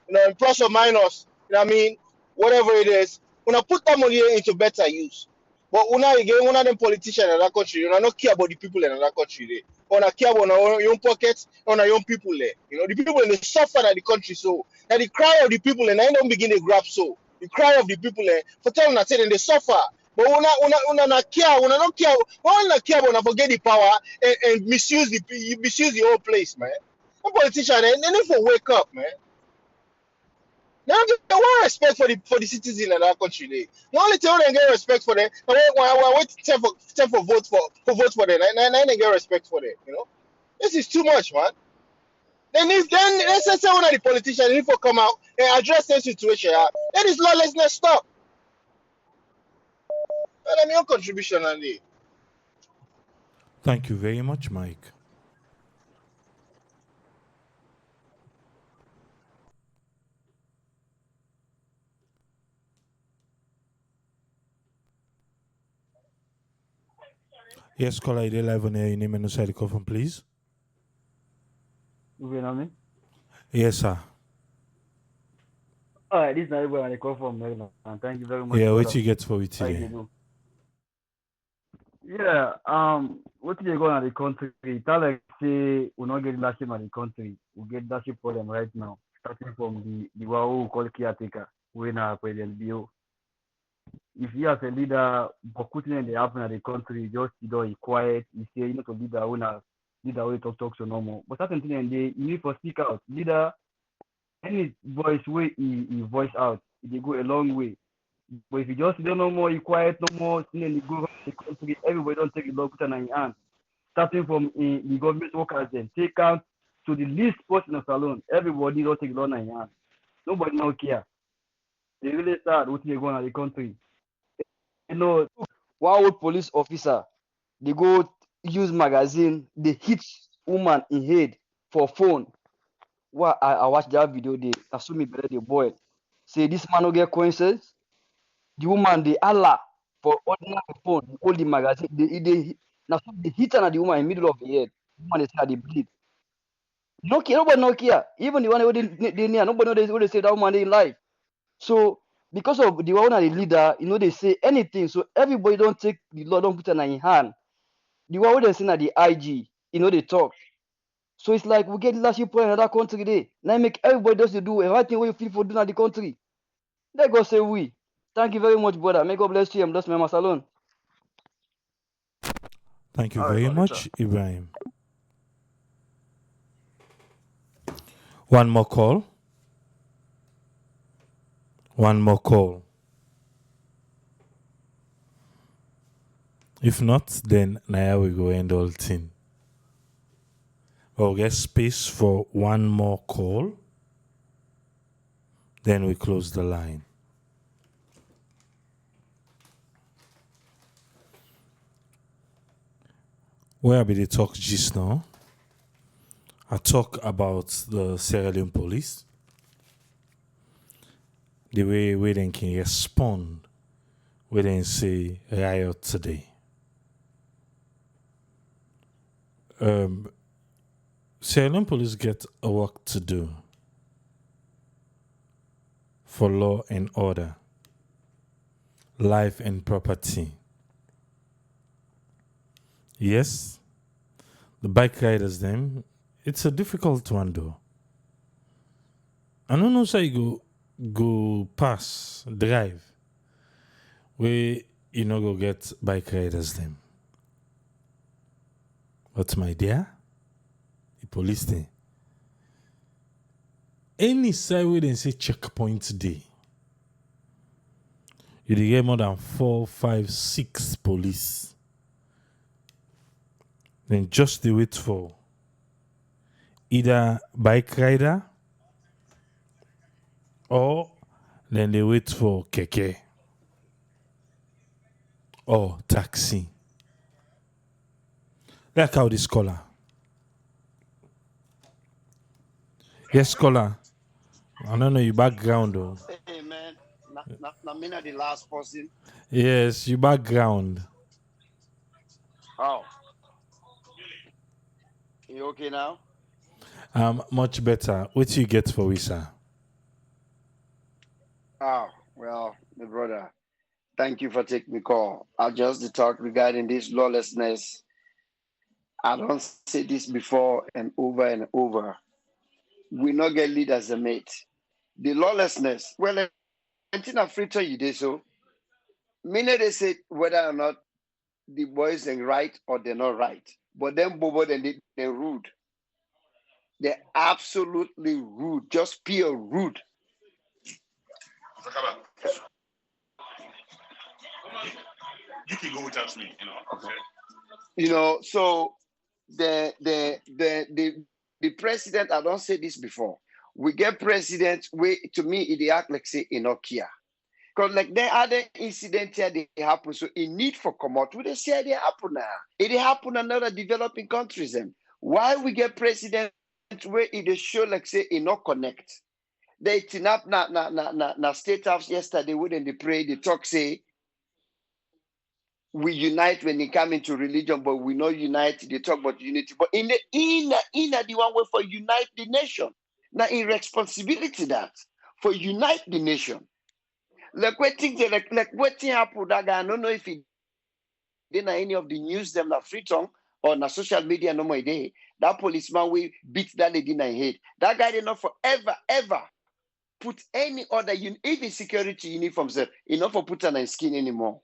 You know, in plus or minus, you know what I mean? Whatever it is, when I put that money into better use. But when I again, one of them politicians in that country, you know, not care about the people in that country there. When I care about your own pockets, on your own people there. You know, the people in the suffer in the country so. And the cry of the people and I don't begin to grab so. The cry of the people there, for telling that say they suffer. But when I not care, when I don't care, when I not care, when I forget the power and misuse the whole place, man. The politician, they need to wake up, man. They don't get one respect for the citizens in that country. The only thing they get respect for them, I wait for vote for them. And they get respect for them. You know, this is too much, man. Then let's say one of the politicians need to come out and address the situation. Let this lawlessness stop. And I'm your contribution on it. Thank you very much, Mike. Yes, caller, you live on air. Your name and the side of please. You know me? Yes, sir. All right, this is not where I call from Maryland. And thank you very much. Yeah, for what that. you get for it How you today? do? Yeah, what you go in the country? Tell like say we not get leadership in the country. We get leadership problem right now. Starting from the one who call caretaker, we now presidentbio. If you as a leader, but putting in the happen in the country, just you know, quiet, you say you know to leader who talk so normal. But certain thing and they you need to speak out. Leader any voice way he voice out, they go a long way. But if you just don't know more, you quiet no more, in the government, the country, everybody don't take the law put in your hand. Starting from the government workers, then take out to the least person of salon. Everybody don't take the law in your hand. Nobody no care. They really start what they go on in the country. You know, one old police officer, they go use magazine, they hit woman in head for phone. Well, I watched that video, they assume me better the boy. Say this man no get coincidence. The woman they Allah for ordinary phone, hold the magazine. Now so they hit her the woman in the middle of the head. The woman is they bleed. No care, nobody no care. Even the one who they near, nobody know they say that woman they in life. So because of the one the leader, you know they say anything. So everybody don't take the law, don't put it in hand. The one who they say that the IG, you know they talk. So it's like we get leadership in another country there. Now make everybody does to do everything what you feel for doing at the country. Let God say we. Thank you very much, brother. May God bless you and bless my salon. Thank you All right, very God, much, Ibrahim. One more call. One more call. If not, then now we go end all thing. We'll get space for one more call. Then we close the line. Where be the talk just now? I talk about the Sierra Leone police. The way we then can respond. We then say riot today. Sierra Leone police get a work to do for law and order, life and property. Yes, the bike riders them, it's a difficult one though. I don't know how you go pass, drive, where you know go get bike riders them. But my dear, the police thing. Any side where they say checkpoint day, you dey get more than 4, 5, 6 police. Then just they wait for either bike rider or then they wait for keke or taxi. Like how this scholar. Yes, scholar. I don't know your background though. Hey man, me not the last person. Yes, your background. Oh, you okay now? Much better. What you get for we, sir? Oh, well, my brother, thank you for taking the call. I'll just talk regarding this lawlessness. I don't say this before and over. We not get leaders a mate. The lawlessness, well, until I'm free to you this so. Many they say whether or not the boys are right or they're not right. But then Bobo they're rude. They're absolutely rude, just pure rude. You can go without me, you know. Okay. You know, so the president, I don't say this before. We get presidents where to me they act like say Inokia. Because like there are the incidents here they happen. So in need for come out, we they say they happen now. It happen in other developing countries. And why we get presidents where it show like say not connect. They tin up na State House yesterday when they pray, they talk say we unite when it come into religion, but we not unite. They talk about unity, but in the inner the one way for unite the nation. Now in responsibility that for unite the nation. Like what things like what thing happened that guy, I don't know if he didn't any of the news them na free tongue or na social media no more day. That policeman we beat that lady in her head. That guy did not forever ever put any other even security uniforms enough for put on his skin anymore.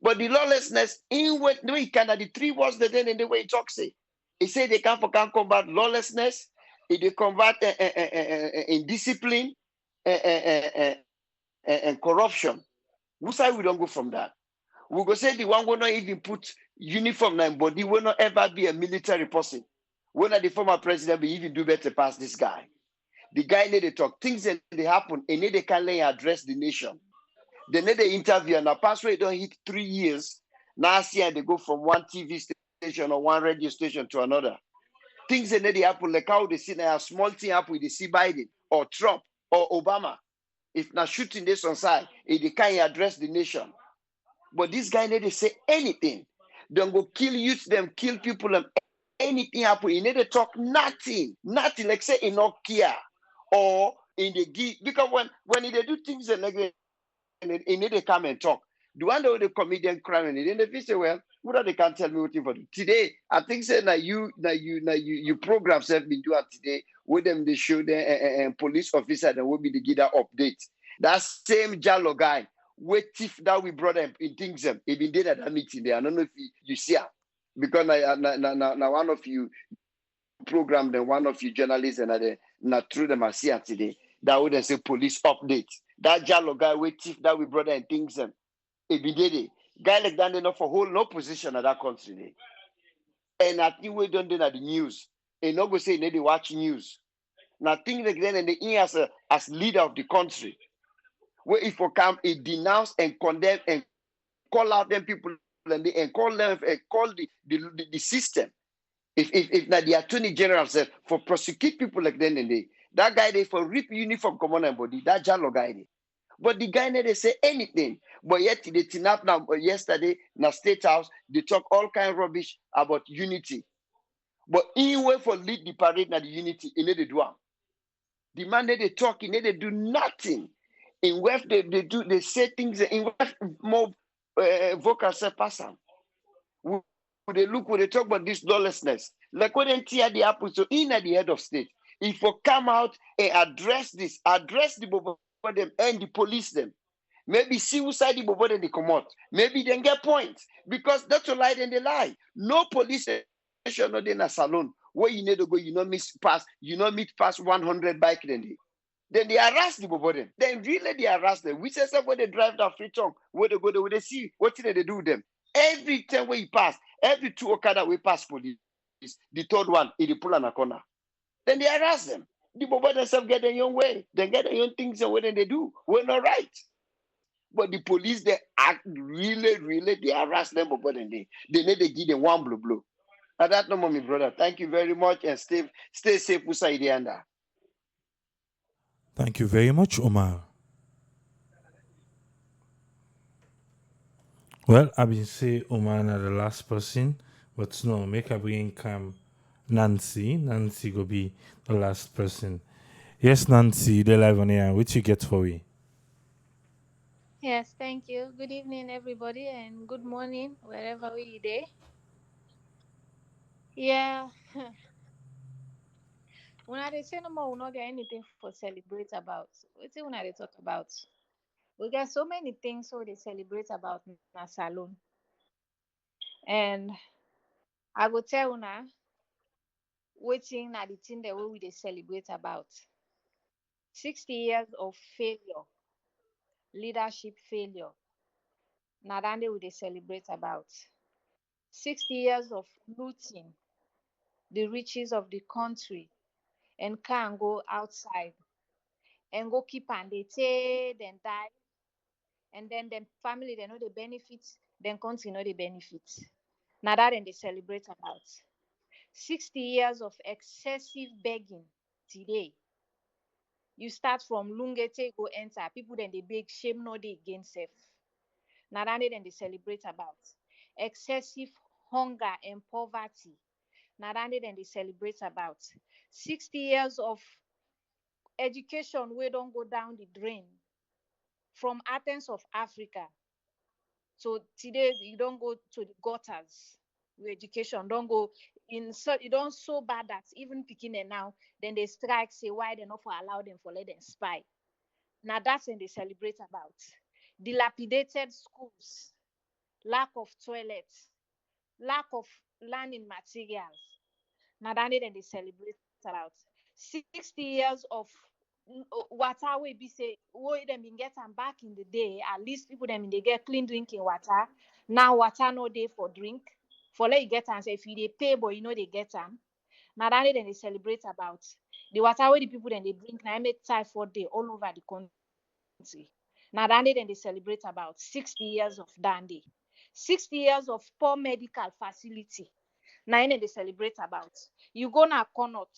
But the lawlessness in what no, he can the 3 words the then in the way he talks say. He said they can combat lawlessness, they combat indiscipline and corruption. Who side we don't go from that? We go say the one will not even put uniform and body will not ever be a military person. When the former president will even do better past this guy. The guy need to talk things that they happen and they can address the nation. They need the interview and a password don't hit 3 years. Now see they go from one TV station or one radio station to another. Things that need to happen like how they see now a small thing happen with the see Biden or Trump or Obama. If not shooting this on side, they can't address the nation. But this guy need to say anything. Don't go kill youth, them kill people, them anything happen. He need to talk nothing. Like say in Nokia or in the give because when they do things and he need to come and talk. The one that the comedian crying and if he say, well, what they can't tell me what for today. I think say now you programs have been doing today with them they show the police officer that will be the give update. That same Jallo guy, wait if that we brought them in things them. He been did at that meeting there. I don't know if you see her. Because now one of you program then one of you journalists and not through them I see her today. That would say police update. That Jallo guy wait if that we brought them in things them. He been did it. Guy like that enough for hold no position at that country. And I think we don't do that the news. And not go say they watch news. Now think like then and the as leader of the country. Where if we come, he denounce and condemn and call out them people and call them and call the system. If now the attorney general said for prosecute people like then and that guy they for rip uniform common and body, that Jallo guy. But the guy never say anything. But yet they tin up now yesterday in the State House, they talk all kind of rubbish about unity. But in way for lead the parade na the unity, in they do am. The man that they talk, in they do nothing. In where they say things in where more vocal say pass am. They look when they talk about this lawlessness. Like when they tear the apple, so in at the head of state, if you come out and address the bobo them and the police them. Maybe see who side the bobo then they come out. Maybe they get points. Because that's a lie, then they lie. No police station not in a salon where you need to go, you not meet past 100 bike then they harass the bobo them. Then really they harass them. We say when they drive that free tongue, where they go, where they see what they do with them. Every time where you pass, every 2 Okada we pass police, the third one, he pull on a corner. Then they harass them. The bobo themselves get their own way. They get their own things and what they do. We're not right. But the police, they act really, they harass them, but then they need to give them one blow. And that's no more, my brother. Thank you very much and stay safe inside the under. Thank you very much, Omar. Well, I been say Omar na the last person, but no, make a bring come Nancy. Nancy go be the last person. Yes, Nancy, they live on air. What you get for we? Yes, thank you. Good evening, everybody, and good morning, wherever we are. Yeah, when I say no more, we not get anything for celebrate about. What when I talk about? We get so many things so they celebrate about na salon, and I go tell una waiting na the thing that we they celebrate about. 60 years of failure, leadership failure. Na that we they celebrate about. 60 years of looting the riches of the country and can go outside and go keep and they say then die and then them family they know the benefits, then country know the benefits. Now that then they celebrate about 60 years of excessive begging today. You start from Lungete go enter people then they beg shame no they again safe. Now that then they celebrate about excessive hunger and poverty. Now that then they celebrate about 60 years of education we don't go down the drain from Athens of Africa. So today you don't go to the gutters with education. Don't go in so it don't so bad that even picking it now, then they strike, say why they not for allow them for let them spy. Now that's when they celebrate about. Dilapidated schools, lack of toilets, lack of learning materials. Now that then they celebrate about 60 years of water we be say we them been get them back in the day. At least people them they get clean drinking water. Now water no day for drink. For let you get them say if you they pay but you know they get them. Now that then they celebrate about the water where the people then they drink now make typhoid day all over the country. Now that then they celebrate about 60 years of dandy. 60 years of poor medical facility. Now they celebrate about. You go na Connaught,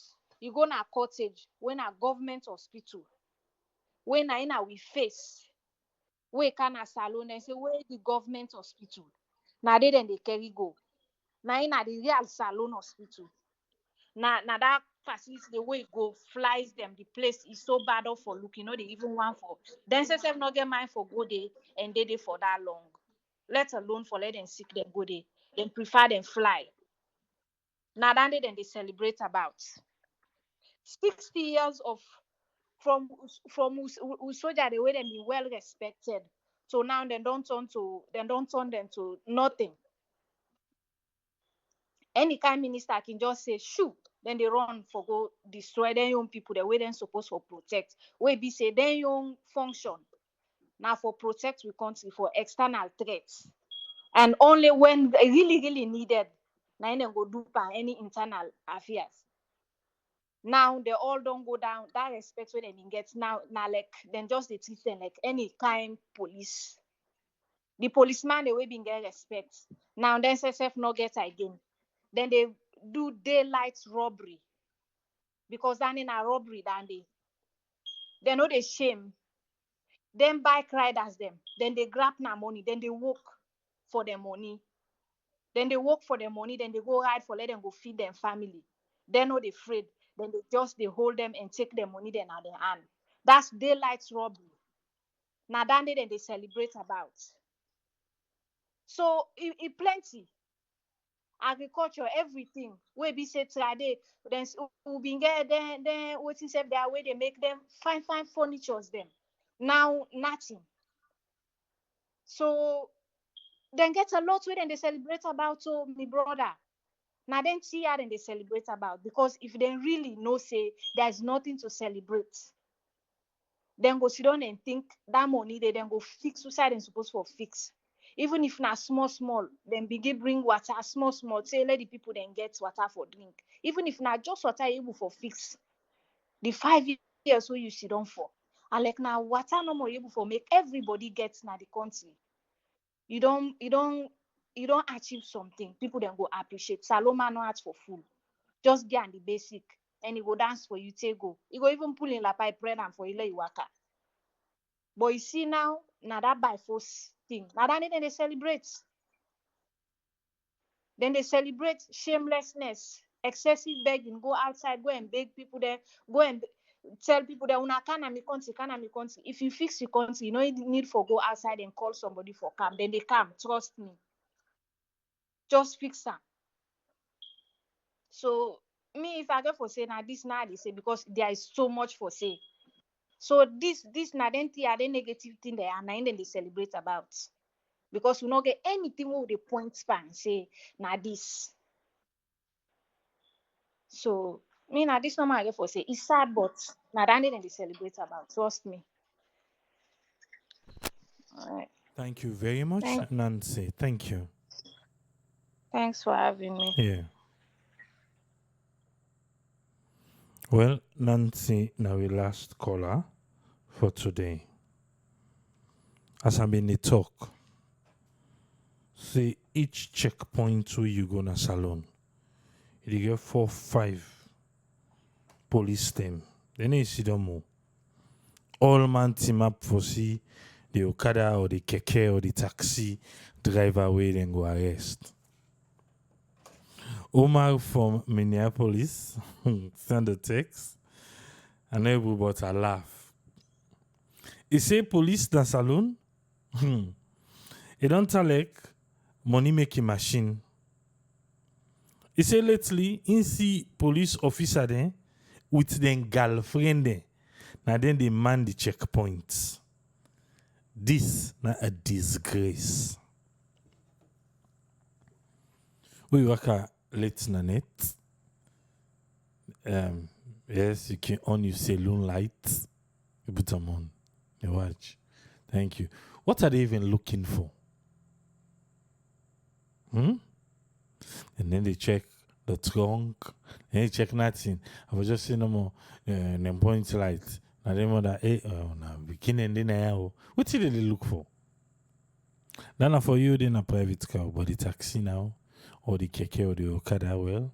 you go na cottage, when a government hospital, when na we face, we can a salon and say where the government hospital. Now they then they carry go. Now in the real salon hospital. Now that facility the way it go flies them. The place is so bad off for looking, they even want for then say self not get mind for go there and they for that long. Let alone for let them sick them go there. Then prefer them fly. Now that then they celebrate about 60 years of from soldier the way them be well respected. So now they don't turn them to nothing. Any kind minister can just say shoot, then they run for go destroy their young people the way they're supposed to protect. We be say their young function now for protect we country for external threats. And only when they really needed, now they go do by any internal affairs. Now they all don't go down that respect where they get now like then just they treat them like any kind police. The policeman they will be get respect. Now then SSF no get again. Then they do daylight robbery because then in a robbery then they know they shame. Then bike riders them. Then they grab na money. Then they work for their money. Then they work for their money, then they go ride for let them go feed their family. They're not afraid. Then they hold them and take their money then at their hand. That's daylight robbery. Now then they celebrate about. So it plenty. Agriculture, everything. We be say trade, then we be get then what is there where they make them fine furnitures them. Now nothing. So then get a lot where then they celebrate about, so me brother. Now then see how then they celebrate about, because if they really know say there's nothing to celebrate, then go sit down and think that money they then go fix suicide and supposed for fix. Even if not small, then begin bring water small, say let the people then get water for drink. Even if not just water able for fix the 5 years where you sit down for. And like now water no more able for make everybody gets now the country. You don't achieve something. People then go appreciate. Saloma no ask for food. Just get on the basic. And he go dance for you, take go. He go even pull in la pipe bread and for you let you waka. But you see now that by force thing. Now that then they celebrate. Then they celebrate shamelessness, excessive begging. Go outside, go and beg people there. Go and tell people that una can me country. If you fix your country, you know you need for go outside and call somebody for come. Then they come. Trust me. Just fix them. So me, if I get for say now this now they say, because there is so much for say. So this na then the negative thing there, and then they celebrate about. Because we not get anything with the point span say now this. So me now this normal I get for say it's sad, but now then they celebrate about. Trust me. All right. Thank you very much, Nancy. Thank you. Thanks for having me. Yeah. Well, Nancy, now we last caller for today. As I'm in the talk, say each checkpoint where you go na salon, you get 4-5 police team. Then you see them more. All man team up for see the Okada or the Keke or the taxi driver where then go arrest. Omar from Minneapolis send a text and everybody a laugh. He say police na salon. He don't tell like money making machine. He say lately he see police officer there with them girlfriend there. Now then they man the checkpoints. This na a disgrace. We work late na net. Yes, you can on your saloon lights. You put them on. You watch. Thank you. What are they even looking for? And then they check the trunk. Then they check nothing. I was just saying no more. Them point lights. Now they more that now beginning then what did they look for? Now for you then a private car, but the taxi now, or the keke or the Okada, well,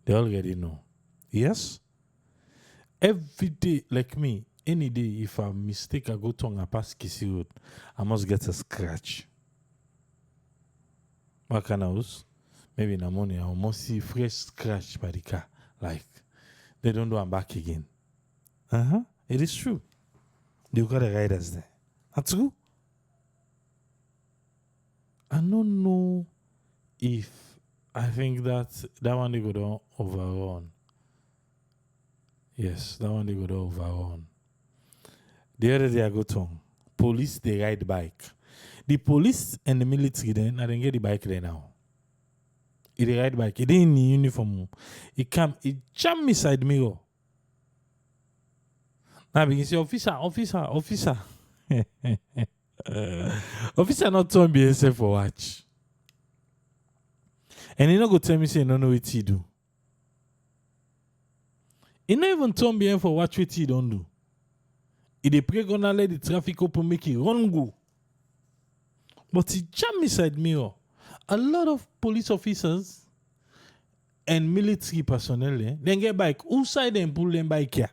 they already know. Yes? Every day, like me, any day, if I mistake I go to a pass Kisi Road, I must get a scratch. What kind of house? Maybe in the morning I must see fresh scratch by the car. Like they don't do I'm back again. It is true. They got the riders there. That's true. I don't know if I think that one they go down overrun. Yes, that one they go down overrun. The other day I go to police, they ride bike. The police and the military then, I didn't get the bike there now. They ride bike. It ain't in uniform. It jam me side mirror. Now begin say officer. Officer not turn BSF for watch. And he not go tell me say no what he do. He not even turn BSF for watch what he don't do. He dey pray gonna let the traffic open make it run go. But he jam me side mirror. A lot of police officers and military personnel then get bike. Who side them pull them bike here?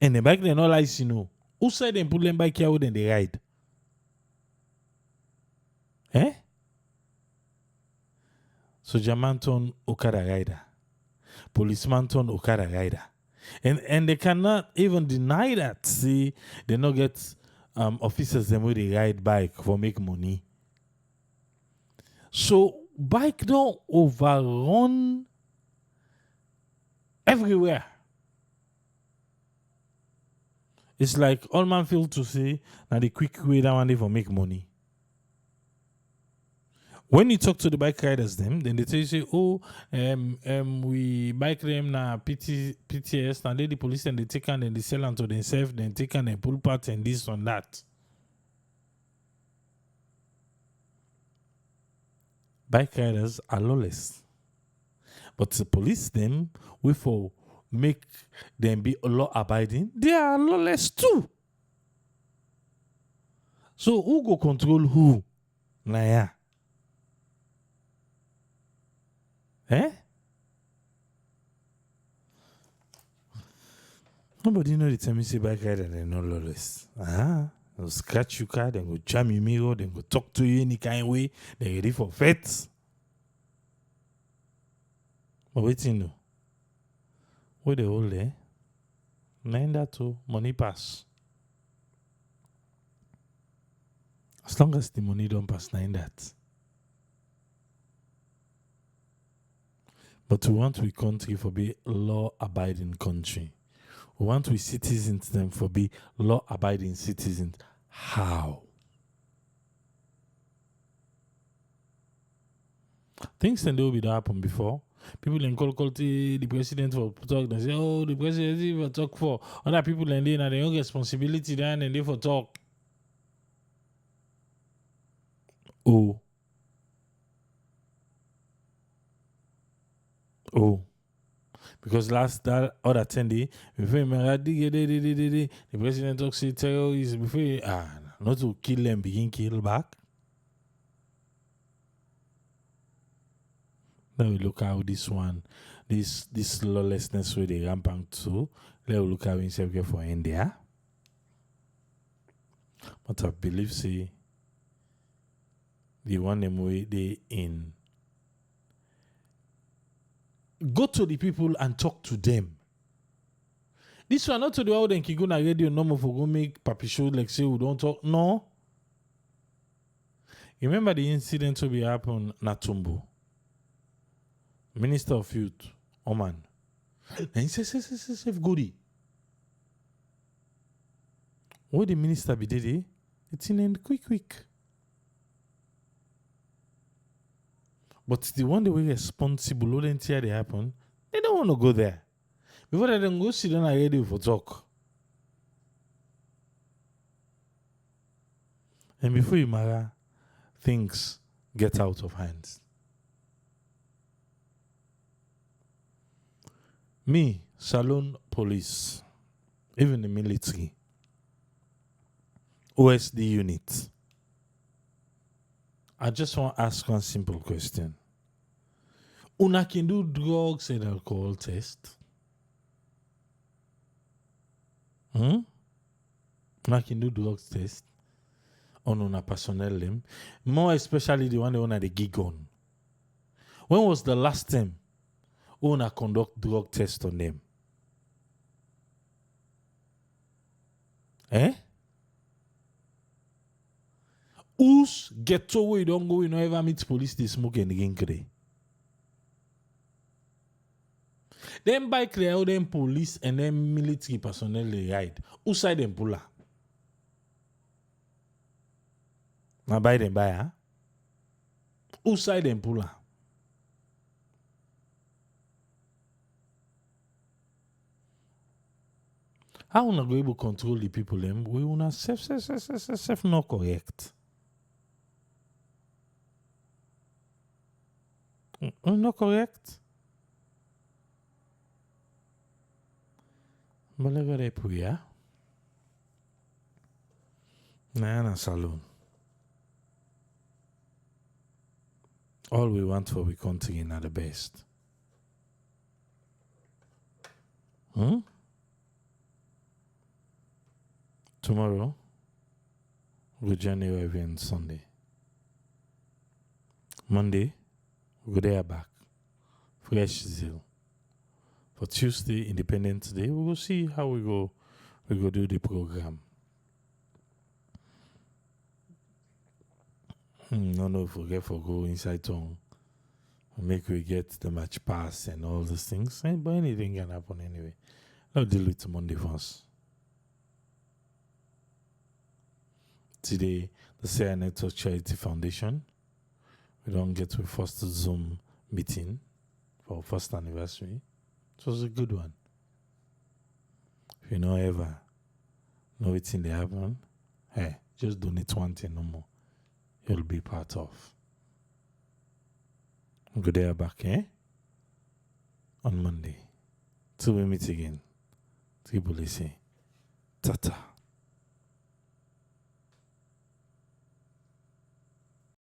And the bike they not like you know. Who side them pull them bike here then they ride? Sojaman turn Okada rider. Policeman turn Okada rider. And they cannot even deny that. See, they not get officers them where they ride bike for make money. So bike don't overrun everywhere. It's like all man feel to say now the quick way that one day for make money. When you talk to the bike riders, then they tell you, say, oh, we bike them na PTS, and then the police and they take and then they sell them to themselves, then take and then pull parts and this and that. Bike riders are lawless. But the police them, we for make them be law abiding, they are lawless too. So who go control who? Naya. Eh? Nobody know the time you say bike rider they're not lawless. They'll scratch your car, then go jam your mirror, then go talk to you any kind of way, they're ready for fights. But wait, you know. Where they hold there? Nine that too, money pass. As long as the money don't pass nine that. But we want we country for be law-abiding country. We want we citizens them for be law-abiding citizens. How? Things that will be that happen before. People in call the president for talk. They say, oh, the president for talk for other people and they have responsibility then and they for talk. Oh. Because that other 10 days, before the president talks to terrorists before not to kill them, begin kill back. Now we look how this one, this lawlessness where they rampant to. Let us look how himself get for India. But I believe say the one them way they in. Go to the people and talk to them. This one not to the world and go na radio normal for go make papi show like say we don't talk. No. You remember the incident to be happen na Tumbo? Minister of Youth, Oman. And he says, goody. What the minister be did, it's in end quick. But the one that we responsible, wouldn't hear they happen, they don't want to go there. Before they don't go sit down and ready for talk. And before you marry, things get out of hands. Me, Salon Police, even the military, OSD unit. I just want to ask one simple question. Una can do drugs and alcohol test? Una can do drugs test on una personnel them, more especially the one they want the gig on. When was the last time una conduct drug test on them? Who's ghetto where you don't go, you don't ever meet police, they smoke and again today. Them bike clear, them police and them military personnel they ride. Who side them pull? Now buy them buy, huh? Who side them pull? How una go able to control the people them? We una self not correct. Not correct. But let go there pray, na saloon. All we want for we country are the best. Tomorrow, we journey every Sunday. Monday, We go there back. Fresh zeal. For Tuesday, Independence Day, we will see how we go do the program. No, forget for go inside town. Make we get the match pass and all these things. But anything can happen anyway. I'll deal with Monday first. Today, the Sierra Network Charity Foundation. We don't get to first Zoom meeting for our first anniversary. It was a good one. If you know ever know what's in the happen, hey, just donate one thing no more. You'll be part of. Go there back, on Monday. Till we meet again. Tribulisi. Tata.